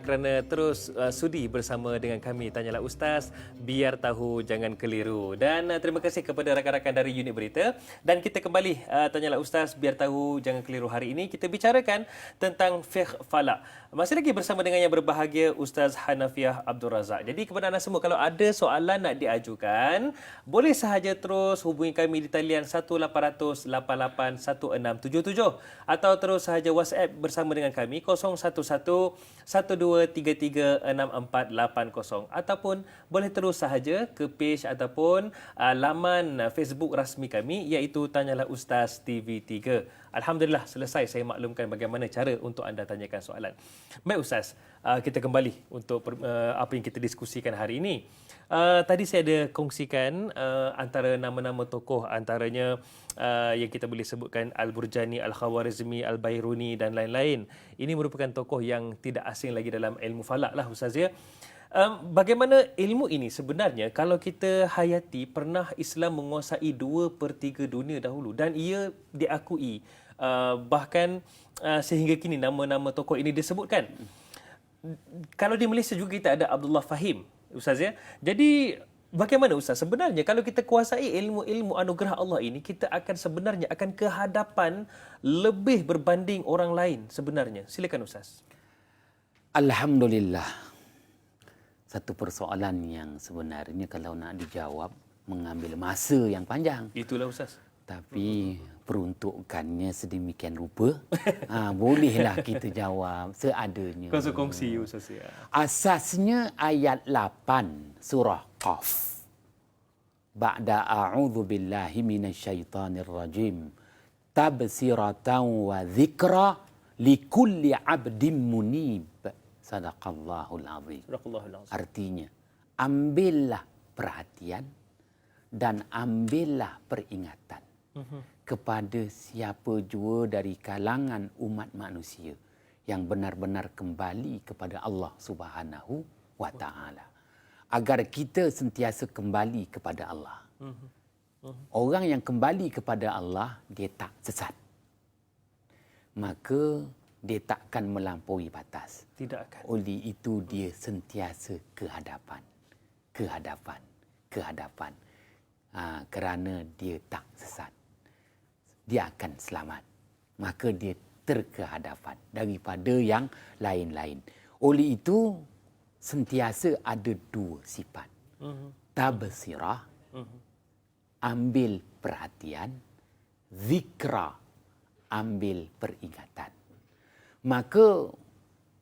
S1: kerana terus sudi bersama dengan kami Tanyalah Ustaz, biar tahu jangan keliru. Dan terima kasih kepada rakan-rakan dari unit berita. Dan kita kembali Tanyalah Ustaz, biar tahu jangan keliru. Hari ini kita bicarakan tentang fiqh falak. Masih lagi bersama dengan yang berbahagia Ustaz Hanafiah Abdul Razak. Jadi kepada anda semua, kalau ada soalan nak diajukan, boleh sahaja terus hubungi kami di talian 1800 88 1677 atau terus sahaja WhatsApp bersama dengan kami 011 1233 6480 ataupun boleh terus sahaja ke page ataupun laman Facebook rasmi kami iaitu Tanyalah Ustaz TV3. Alhamdulillah selesai saya maklumkan bagaimana cara untuk anda tanyakan soalan. Baik Ustaz, kita kembali untuk apa yang kita diskusikan hari ini. Tadi saya ada kongsikan antara nama-nama tokoh, antaranya yang kita boleh sebutkan Al-Burjani, Al-Khawarizmi, Al-Bairuni dan lain-lain. Ini merupakan tokoh yang tidak asing lagi dalam ilmu falak lah Ustaz ya. Bagaimana ilmu ini sebenarnya kalau kita hayati, pernah Islam menguasai 2/3 dunia dahulu dan ia diakui bahkan sehingga kini nama-nama tokoh ini disebutkan. Kalau di Malaysia juga kita ada Abdullah Fahim Ustaz ya. Jadi bagaimana Ustaz sebenarnya kalau kita kuasai ilmu-ilmu anugerah Allah ini, kita akan sebenarnya akan ke hadapan lebih berbanding orang lain sebenarnya. Silakan Ustaz.
S2: Alhamdulillah. Satu persoalan yang sebenarnya kalau nak dijawab mengambil masa yang panjang.
S1: Itulah Ustaz.
S2: Tapi peruntukannya sedemikian rupa. Bolehlah kita jawab seadanya.
S1: Kongsi Ustaz ya.
S2: Asasnya ayat 8 surah Qaf. Ba'da a'udzu billahi minasyaitonir rajim. Tabsiratan wa dzikra likulli 'abdin munib. Sadaqallahul azim. Artinya, ambillah perhatian dan ambillah peringatan kepada siapa jua dari kalangan umat manusia yang benar-benar kembali kepada Allah Subhanahu wa taala. Agar kita sentiasa kembali kepada Allah. Orang yang kembali kepada Allah, dia tak sesat. Maka dia takkan melampaui batas.
S1: Tidak akan.
S2: Oleh itu dia sentiasa ke hadapan. Kerana dia tak sesat. Dia akan selamat. Maka dia terkehadapan daripada yang lain-lain. Oleh itu sentiasa ada dua sifat. Tabsirah, ambil perhatian. Zikra, ambil peringatan. Maka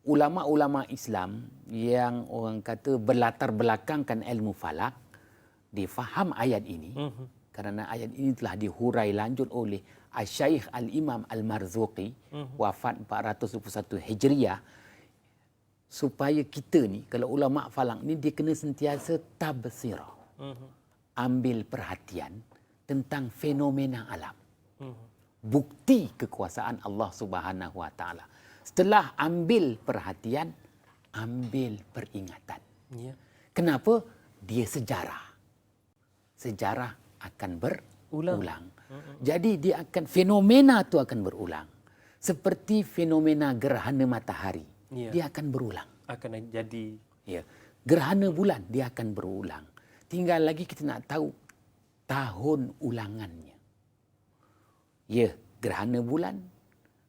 S2: ulama-ulama Islam yang orang kata berlatar belakangkan ilmu falak, dia faham ayat ini kerana ayat ini telah dihurai lanjut oleh Al-Syaikh Al-Imam Al-Marzuqi, wafat 421 Hijriah, supaya kita ni, kalau ulama falak ni, dia kena sentiasa tabsirah, ambil perhatian tentang fenomena alam, bukti kekuasaan Allah Subhanahu wa taala. Setelah ambil perhatian, ambil peringatan.
S1: Ya.
S2: Kenapa? Dia sejarah. Sejarah akan berulang. Jadi dia akan, fenomena itu akan berulang. Seperti fenomena gerhana matahari.
S1: Ya.
S2: Dia akan berulang.
S1: Akan jadi.
S2: Ya. Gerhana bulan, dia akan berulang. Tinggal lagi kita nak tahu tahun ulangannya. Ya, gerhana bulan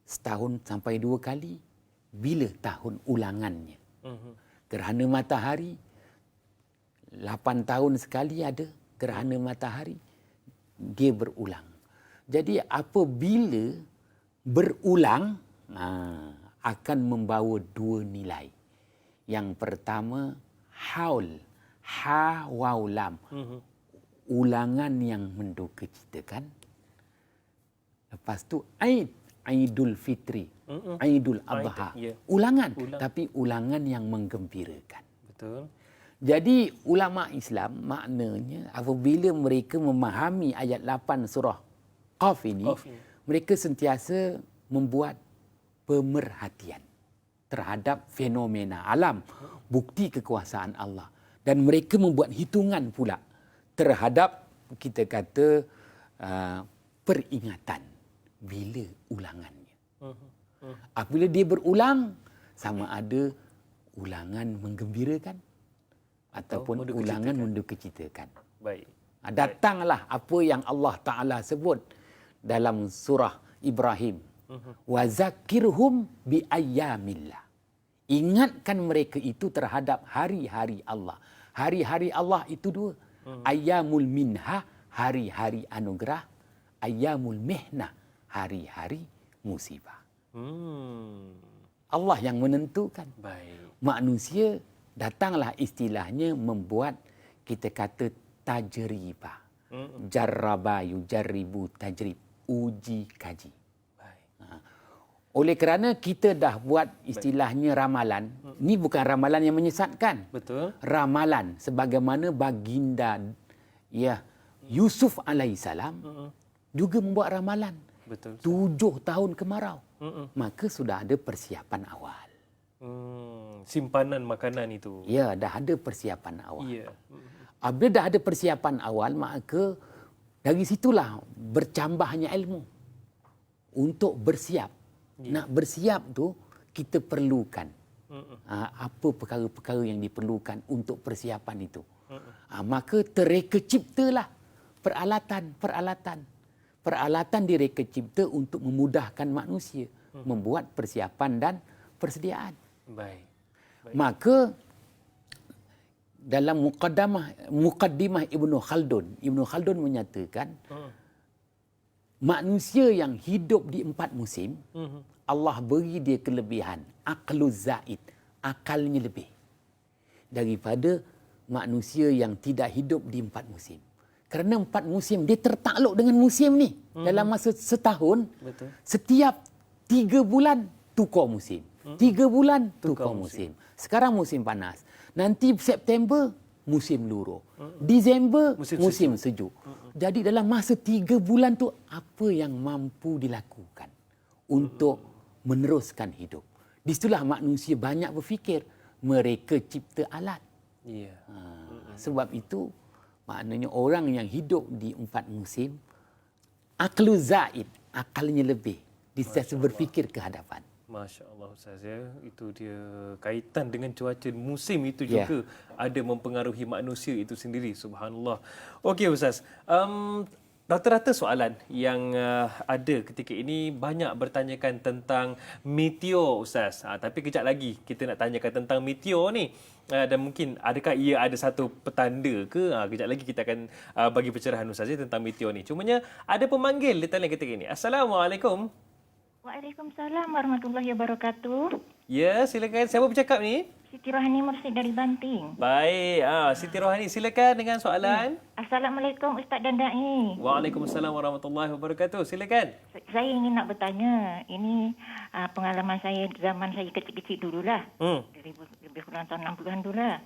S2: setahun sampai 2 kali. Bila tahun ulangannya? Gerhana matahari 8 tahun sekali ada gerhana matahari. Dia berulang. Jadi apabila berulang, akan membawa 2 nilai. Yang pertama, haul. Ha, waw, lam. Ulangan yang menduka citakan. Lepas tu Aidul Fitri, Aidul Adha. Ulangan, tapi ulangan yang menggembirakan.
S1: Betul.
S2: Jadi ulama Islam maknanya apabila mereka memahami ayat 8 surah Qaf ini, mereka sentiasa membuat pemerhatian terhadap fenomena alam, bukti kekuasaan Allah, dan mereka membuat hitungan pula terhadap, kita kata, peringatan bila ulangannya. Apabila dia berulang, sama ada ulangan menggembirakan ataupun ulangan mendukacitakan.
S1: Baik.
S2: Datanglah apa yang Allah Ta'ala sebut dalam surah Ibrahim. Wa zakirhum bi ayyamillah. Ingatkan mereka itu terhadap hari-hari Allah. Hari-hari Allah itu dua. Ayyamul minha, hari-hari anugerah. Ayyamul mihna, hari-hari musibah. Allah yang menentukan.
S1: Baik.
S2: Manusia, datanglah istilahnya membuat, kita kata tajribah. Jarraba yujarribu tajrib. Uji kaji. Oleh kerana kita dah buat istilahnya ramalan. Ini bukan ramalan yang menyesatkan.
S1: Betul.
S2: Ramalan sebagaimana baginda Yusuf alaihissalam juga membuat ramalan.
S1: Betul.
S2: 7 tahun kemarau. Maka sudah ada persiapan awal.
S1: Simpanan makanan itu.
S2: Ya, dah ada persiapan awal.
S1: Ya.
S2: Apabila dah ada persiapan awal, maka dari situlah bercambahnya ilmu untuk bersiap. Nak bersiap tu, kita perlukan apa perkara-perkara yang diperlukan untuk persiapan itu. Maka terreka ciptalah peralatan. Peralatan direka cipta untuk memudahkan manusia membuat persiapan dan persediaan.
S1: Baik.
S2: Maka dalam muqaddimah Ibnu Khaldun menyatakan manusia yang hidup di 4 musim, Allah beri dia kelebihan aqluz zaid, akalnya lebih daripada manusia yang tidak hidup di 4 musim. Kerana 4 musim dia tertakluk dengan musim ni. Dalam masa setahun,
S1: Betul.
S2: setiap 3 bulan tukar musim. 3 bulan tukar musim. Sekarang musim panas. Nanti September musim luruh. Disember musim sejuk. Jadi dalam masa 3 bulan tu apa yang mampu dilakukan untuk meneruskan hidup. Di situlah manusia banyak berfikir, mereka cipta alat.
S1: Ya.
S2: Sebab itu maknanya orang yang hidup di 4 musim, aqlu zaid, akalnya lebih, disentiasa berfikir ke hadapan.
S1: Masya Allah Ustaz ya. Itu dia kaitan dengan cuaca musim itu
S2: Ya.
S1: juga ada mempengaruhi manusia itu sendiri. Subhanallah. Okey Ustaz. Rata-rata soalan yang ada ketika ini banyak bertanyakan tentang meteor Ustaz. Tapi kejap lagi kita nak tanyakan tentang meteor ni. Dan mungkin adakah ia ada satu petanda ke? Kejap lagi kita akan bagi pencerahan Ustaz ya tentang meteor ni. Cumanya ada pemanggil di talian ketika ini. Assalamualaikum.
S6: Waalaikumsalam warahmatullahi wabarakatuh.
S1: Ya, silakan. Siapa bercakap ni?
S6: Siti Rohani Mursyid dari Banting.
S1: Baik, Siti Rohani silakan dengan soalan.
S6: Assalamualaikum Ustaz dan Dai.
S1: Waalaikumsalam warahmatullahi wabarakatuh. Silakan.
S6: Saya ingin nak bertanya, ini pengalaman saya zaman saya kecil-kecil dululah. Lebih kurang tahun 60-an dululah.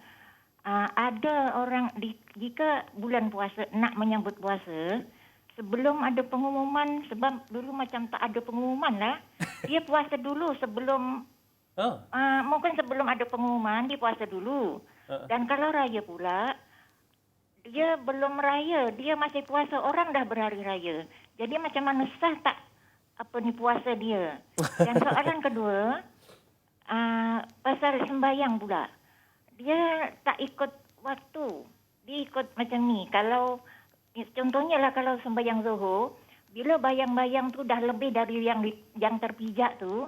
S6: Ada orang jika bulan puasa nak menyambut puasa, sebelum ada pengumuman, sebab dulu macam tak ada pengumuman lah. Dia puasa dulu sebelum mungkin sebelum ada pengumuman, dia puasa dulu. Dan kalau raya pula, dia belum raya, dia masih puasa, orang dah berhari raya. Jadi macam mana sah tak puasa dia? Dan soalan kedua, pasal sembahyang pula. Dia tak ikut waktu. Dia ikut macam ni. Kalau contohnya lah kalau sembahyang Zuhur, bila bayang-bayang tu dah lebih dari yang terpijak tu,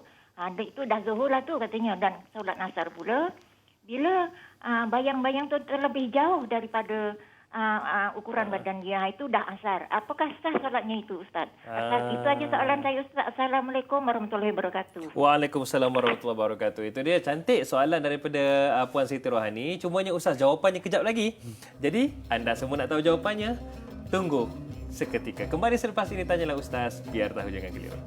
S6: itu dah Zuhur lah tu katanya. Dan solat Asar pula, bila bayang-bayang tu terlebih jauh daripada ukuran badan dia, itu dah Asar. Apakah sah solatnya itu Ustaz? Itu aja soalan saya Ustaz. Assalamualaikum warahmatullahi wabarakatuh.
S1: Waalaikumsalam warahmatullahi wabarakatuh. Itu dia cantik soalan daripada Puan Siti Rohani. Cumanya Ustaz jawapannya kejap lagi. Jadi anda semua nak tahu jawapannya? Tunggu seketika. Kembali selepas ini, tanyalah Ustaz. Biar tahu jangan keliru.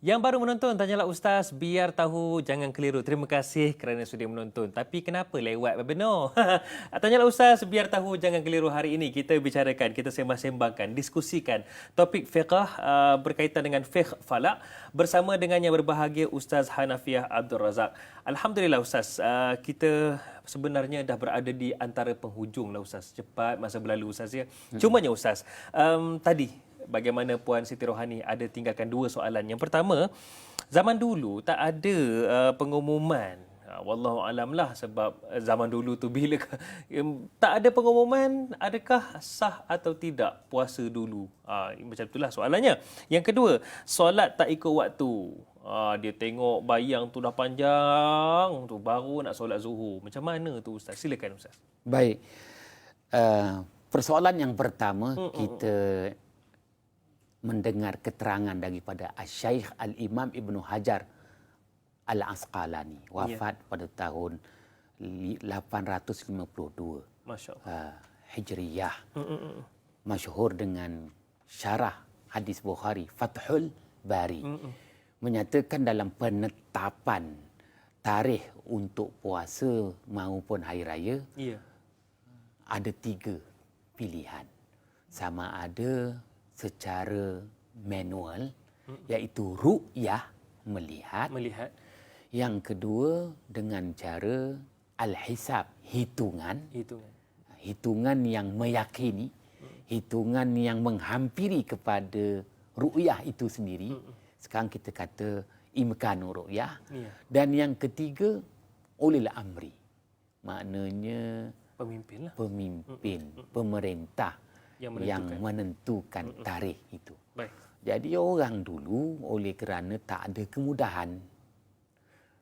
S1: Yang baru menonton, tanyalah Ustaz, biar tahu jangan keliru. Terima kasih kerana sudah menonton. Tapi kenapa lewat benar? Tanyalah Ustaz, biar tahu jangan keliru. Hari ini kita bicarakan, kita sembang-sembangkan, diskusikan topik fiqh berkaitan dengan fiqh falak bersama dengan yang berbahagia Ustaz Hanafiah Abdul Razak. Alhamdulillah Ustaz, kita sebenarnya dah berada di antara penghujung lah Ustaz. Cepat masa berlalu Ustaz ya. Cumanya Ustaz, tadi bagaimana Puan Siti Rohani ada tinggalkan dua soalan. Yang pertama, zaman dulu tak ada pengumuman. Wallahu alam lah, sebab zaman dulu tu bila tak ada pengumuman adakah sah atau tidak puasa dulu. Macam itulah soalannya. Yang kedua, solat tak ikut waktu. Dia tengok bayang tu dah panjang tu baru nak solat zuhur. Macam mana tu Ustaz? Silakan Ustaz.
S2: Baik. Persoalan yang pertama, kita mendengar keterangan daripada Syaikh Al-Imam Ibnu Hajar Al-Asqalani, wafat pada tahun 852 Hijriyah. Masyhur dengan syarah hadis Bukhari, Fathul Bari. Menyatakan dalam penetapan tarikh untuk puasa maupun hari raya, ada 3 pilihan. Sama ada secara manual, iaitu ru'yah, melihat. Yang kedua dengan cara al-hisab, hitungan yang meyakini, hitungan yang menghampiri kepada ru'yah itu sendiri. Sekarang kita kata imkanu ru'yah. Dan yang ketiga ulil amri, maknanya pemimpin, pemerintah yang menentukan tarikh itu.
S1: Baik.
S2: Jadi orang dulu oleh kerana tak ada kemudahan.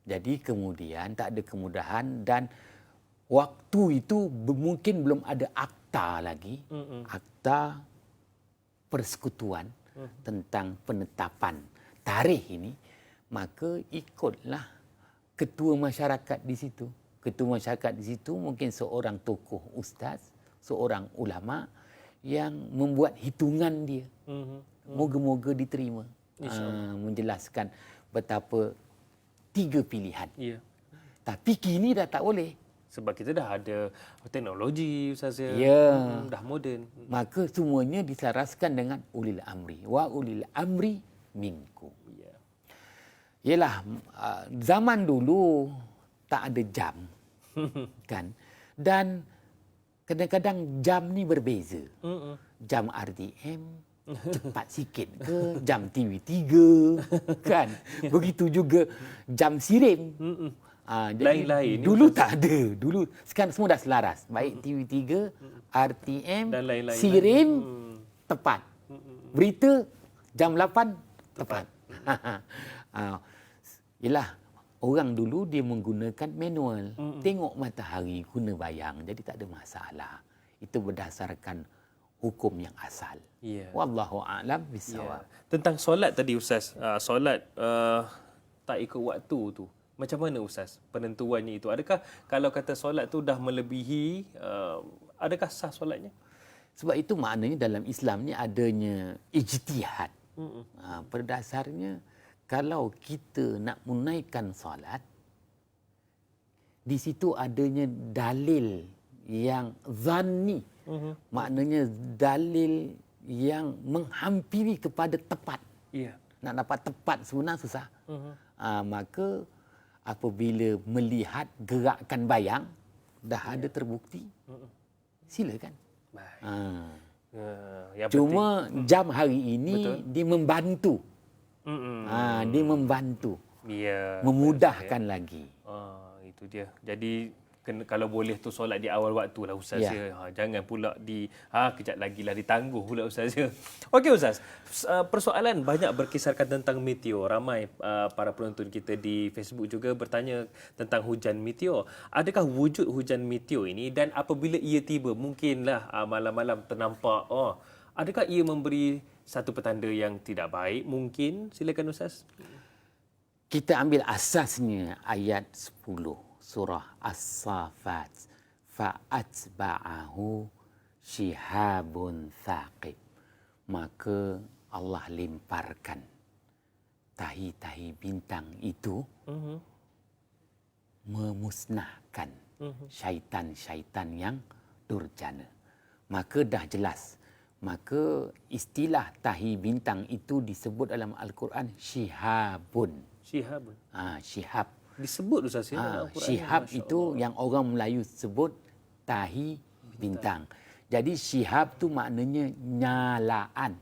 S2: Jadi kemudian tak ada kemudahan dan waktu itu mungkin belum ada akta lagi. Akta persekutuan tentang penetapan tarikh ini. Maka ikutlah ketua masyarakat di situ. Ketua masyarakat di situ mungkin seorang tokoh ustaz, seorang ulama yang membuat hitungan dia. Moga-moga diterima. Menjelaskan betapa 3 pilihan. Tapi kini dah tak boleh.
S1: Sebab kita dah ada teknologi Ustaz ya. Dah moden.
S2: Maka semuanya diselaraskan dengan ulil amri. Wa ulil amri minkum. Yalah, zaman dulu tak ada jam. Kan? Dan kadang-kadang jam ni berbeza. Jam RTM cepat sikit ke, jam TV3 kan. Begitu juga jam sirim. Jadi
S1: lain-lain
S2: dulu tak ada. Dulu sekarang semua dah selaras. Baik TV3, RTM,
S1: dan lain-lain
S2: sirim tepat. Berita jam 8 tepat. Yalah, orang dulu dia menggunakan manual. Tengok matahari guna bayang. Jadi tak ada masalah. Itu berdasarkan hukum yang asal. Wallahu a'lam bissawab.
S1: Tentang solat tadi Ustaz. Solat tak ikut waktu tu. Macam mana Ustaz penentuannya itu? Adakah kalau kata solat tu dah melebihi, adakah sah solatnya?
S2: Sebab itu maknanya dalam Islam ni adanya ijtihad. Pada dasarnya kalau kita nak menunaikan solat, di situ adanya dalil yang zanni. Maknanya dalil yang menghampiri kepada tepat. Nak dapat tepat sebenarnya susah. Maka apabila melihat gerakan bayang, dah ada terbukti, silakan. Cuma jam hari ini dia membantu. Dia membantu. Memudahkan lagi.
S1: Itu dia. Jadi kalau boleh tu solat di awal waktu lah Ustaz ya. Jangan pula kejap lagi lah ditangguh pula Ustaz ya. Okey Ustaz, persoalan banyak berkisarkan tentang meteor. Ramai para penonton kita di Facebook juga bertanya tentang hujan meteor. Adakah wujud hujan meteor ini dan apabila ia tiba, mungkinlah malam-malam ternampak, adakah ia memberi satu petanda yang tidak baik? Mungkin. Silakan Ustaz.
S2: Kita ambil asasnya ayat 10. Surah As-Saffat, fa'atba'ahu shihabun thaqib. Maka Allah lemparkan tahi-tahi bintang itu memusnahkan syaitan-syaitan yang durjana. Maka dah jelas. Maka istilah tahi bintang itu disebut dalam Al-Quran syihabun.
S1: Syihabun.
S2: Syihab.
S1: Disebut Ustaz ya dalam Al-Quran.
S2: Syihab
S1: Masya
S2: itu
S1: Allah.
S2: yang orang Melayu sebut tahi bintang. Jadi syihab tu maknanya nyalaan.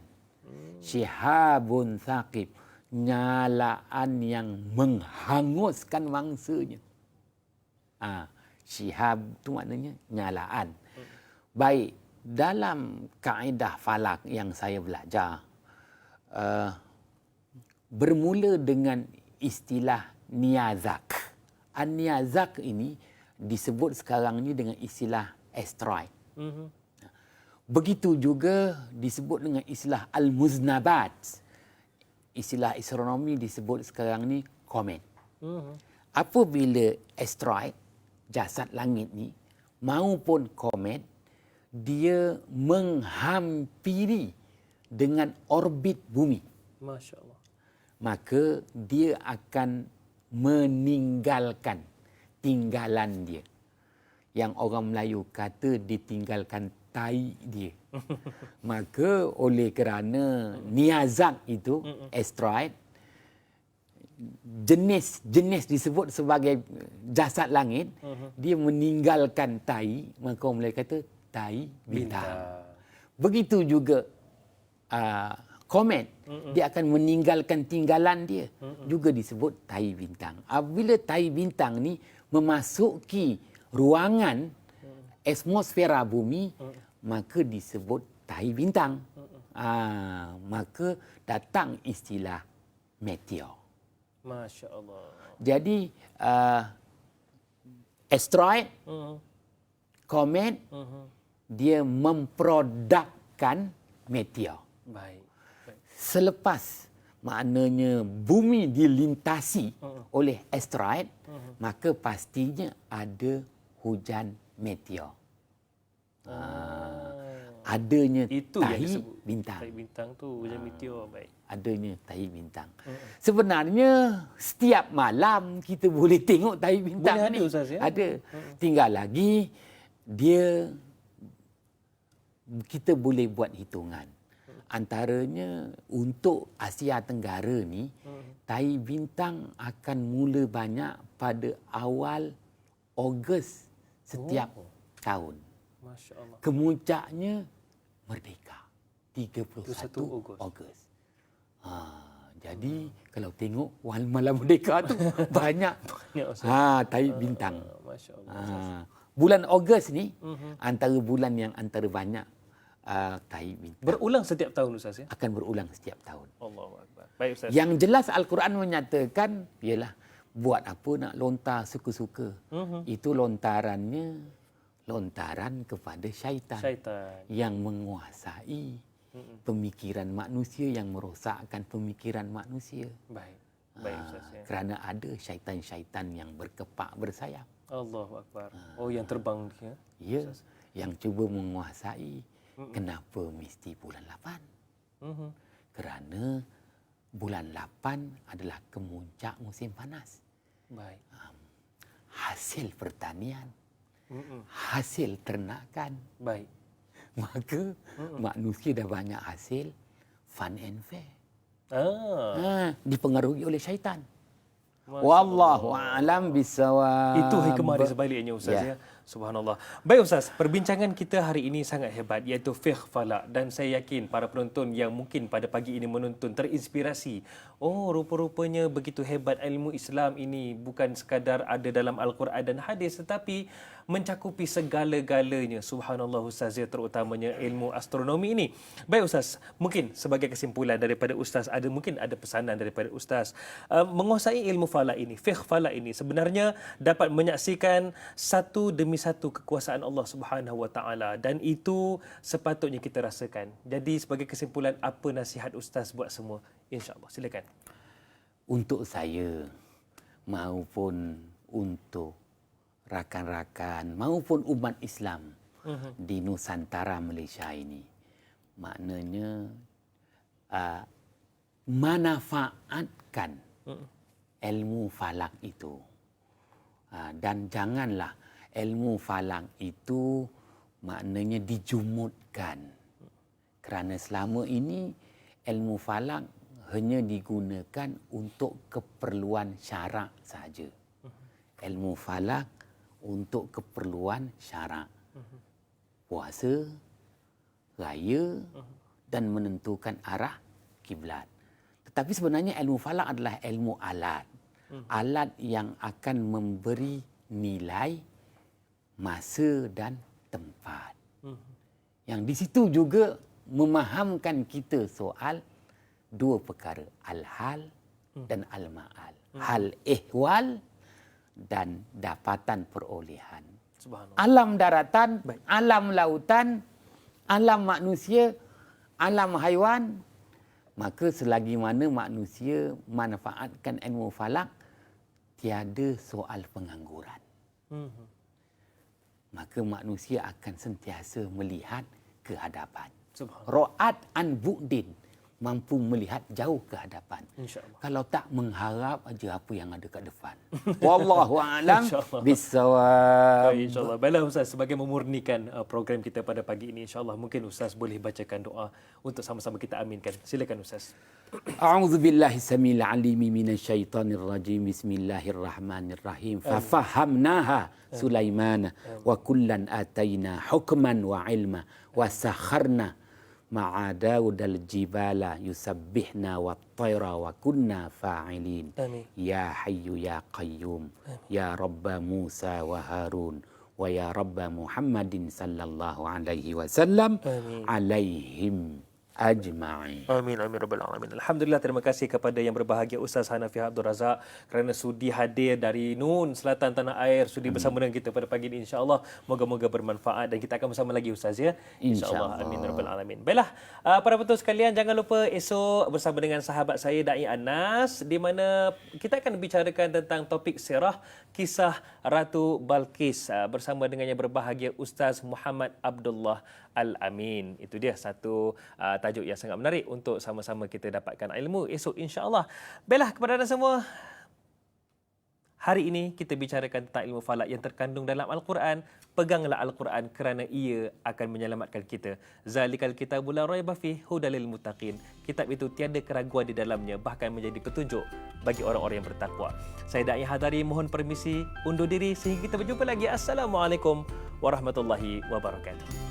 S2: Syihabun thaqib. Nyalaan yang menghanguskan mangsanya. Syihab tu maknanya nyalaan. Baik, dalam kaedah falak yang saya belajar, bermula dengan istilah niazak. Niazak ini disebut sekarang ni dengan istilah asteroid. Begitu juga disebut dengan istilah al-muznabat. Istilah astronomi disebut sekarang ni komet. Apabila asteroid, jasad langit ni, maupun komet, dia menghampiri dengan orbit bumi.
S1: Masya Allah.
S2: Maka dia akan meninggalkan tinggalan dia. Yang orang Melayu kata ditinggalkan tai dia. Maka oleh kerana niazak itu, asteroid, jenis disebut sebagai jasad langit, dia meninggalkan tai, maka orang Melayu kata tai bintang. Begitu juga komet, dia akan meninggalkan tinggalan dia, juga disebut tai bintang. Apabila tai bintang ni memasuki ruangan atmosfera bumi, maka disebut tai bintang. Maka datang istilah meteor.
S1: Masya Allah.
S2: Jadi asteroid, komet, dia memprodukkan meteor.
S1: Baik.
S2: Selepas maknanya bumi dilintasi oleh asteroid, maka pastinya ada hujan meteor. Adanya
S1: Itu yang
S2: tahi
S1: disebut
S2: bintang.
S1: tahi bintang tu hujan meteor. Baik.
S2: Adanya tahi bintang. Sebenarnya setiap malam kita boleh tengok tahi bintang
S1: Boleh
S2: ni.
S1: ada, Ustaz, ya?
S2: Ada. Tinggal lagi dia kita boleh buat hitungan. Antaranya untuk Asia Tenggara ni, tahi bintang akan mula banyak pada awal Ogos setiap tahun.
S1: Masya Allah.
S2: Kemuncaknya Merdeka 31
S1: Ogos.
S2: Ogos. Jadi kalau tengok malam Merdeka tu banyak tahi bintang.
S1: Masya Allah.
S2: Bulan Ogos ni antara bulan yang antara banyak tahi bintang.
S1: Berulang setiap tahun Ustaz ya?
S2: Akan berulang setiap tahun.
S1: Allahu Akbar. Baik Ustaz.
S2: Yang jelas Al-Quran menyatakan ialah buat apa nak lontar suka-suka. Itu lontaran kepada syaitan. Yang menguasai pemikiran manusia, yang merosakkan pemikiran manusia.
S1: Baik. Baik Ustaz ya.
S2: Kerana ada syaitan-syaitan yang berkepak bersayap.
S1: Allahu Akbar. Oh yang terbang ya.
S2: Ya, yang cuba menguasai. Kenapa mesti bulan 8? Kerana bulan 8 adalah kemuncak musim panas.
S1: Baik.
S2: Hasil pertanian, hasil ternakan.
S1: Baik.
S2: Maka manusia dah banyak hasil, fun and fair. Dipengaruhi oleh syaitan. Wallahu a'lam bissawab.
S1: Itu hikmah di sebaliknya Ustaz ya. Subhanallah. Baik Ustaz, perbincangan kita hari ini sangat hebat, iaitu fiqh falak, dan saya yakin para penonton yang mungkin pada pagi ini menonton terinspirasi. Oh, rupa-rupanya begitu hebat ilmu Islam ini, bukan sekadar ada dalam Al-Quran dan hadis, tetapi mencakupi segala-galanya. Subhanallah Ustaz ya, terutamanya ilmu astronomi ini. Baik Ustaz, mungkin sebagai kesimpulan daripada Ustaz, mungkin ada pesanan daripada Ustaz. Menguasai ilmu falak ini, fiqh falak ini sebenarnya dapat menyaksikan satu demi satu kekuasaan Allah Subhanahu Wa Taala, dan itu sepatutnya kita rasakan. Jadi sebagai kesimpulan, apa nasihat Ustaz buat semua? InsyaAllah, silakan.
S2: Untuk saya maupun untuk rakan-rakan maupun umat Islam di Nusantara Malaysia ini, maknanya manfaat murnikan ilmu falak itu. Dan janganlah ilmu falak itu maknanya dijumutkan. Kerana selama ini ilmu falak hanya digunakan untuk keperluan syarak saja. Ilmu falak untuk keperluan syarak. Puasa, raya dan menentukan arah kiblat. Tetapi sebenarnya ilmu falak adalah ilmu alat. Alat yang akan memberi nilai, masa dan tempat. Yang di situ juga memahamkan kita soal dua perkara, al-hal dan al-ma'al. Hal ihwal dan dapatan perolehan. Alam daratan, alam lautan, alam manusia, alam haiwan. Maka selagi mana manusia manfaatkan ilmu falak, tiada soal pengangguran. Maka manusia akan sentiasa melihat ke hadapan. Ra'at an bu'din, mampu melihat jauh ke hadapan. Kalau tak mengharap aja apa yang ada kat depan. Wallahu a'lam bissawab.
S1: InsyaAllah. Baiklah Ustaz, sebagai memurnikan program kita pada pagi ini, insyaAllah mungkin Ustaz boleh bacakan doa untuk sama-sama kita aminkan. Silakan Ustaz.
S2: A'udzu billahi samil alimi minasyaitonir rajim. Bismillahirrahmanirrahim. Fa fahamnaha Sulaiman wa kullan ataina hukman wa ilma wa sakharna ma'a Daudal jibala yusabbihna wa tayra wa kunna fa'ilin. Ya hayyu ya qayyum. Ya Rabba Musa wa Harun wa ya Rabba Muhammadin sallallahu alaihi wasallam alaihim ajma'in.
S1: Amin, amin, rabbal alamin. Alhamdulillah, terima kasih kepada yang berbahagia Ustaz Hanafi Abdul Razak kerana sudi hadir dari Nun, selatan tanah air, sudi bersama dengan kita pada pagi ini. InsyaAllah, moga-moga bermanfaat dan kita akan bersama lagi Ustaz ya. InsyaAllah. Amin, rabbal alamin. Baiklah, para penonton sekalian, jangan lupa esok bersama dengan sahabat saya Da'i Anas, di mana kita akan bicarakan tentang topik sirah, kisah Ratu Balqis bersama dengan yang berbahagia Ustaz Muhammad Abdullah Al-Amin. Itu dia satu tajuk yang sangat menarik untuk sama-sama kita dapatkan ilmu esok insya-Allah. Baiklah, kepada anda semua, hari ini kita bicarakan tentang ilmu falak yang terkandung dalam Al-Quran. Peganglah Al-Quran kerana ia akan menyelamatkan kita. Zalikal kitabul la raiba fihi hudal lil muttaqin. Kitab itu tiada keraguan di dalamnya, bahkan menjadi petunjuk bagi orang-orang yang bertakwa. Saya Da'i Hadari mohon permisi undur diri sehingga kita berjumpa lagi. Assalamualaikum warahmatullahi wabarakatuh.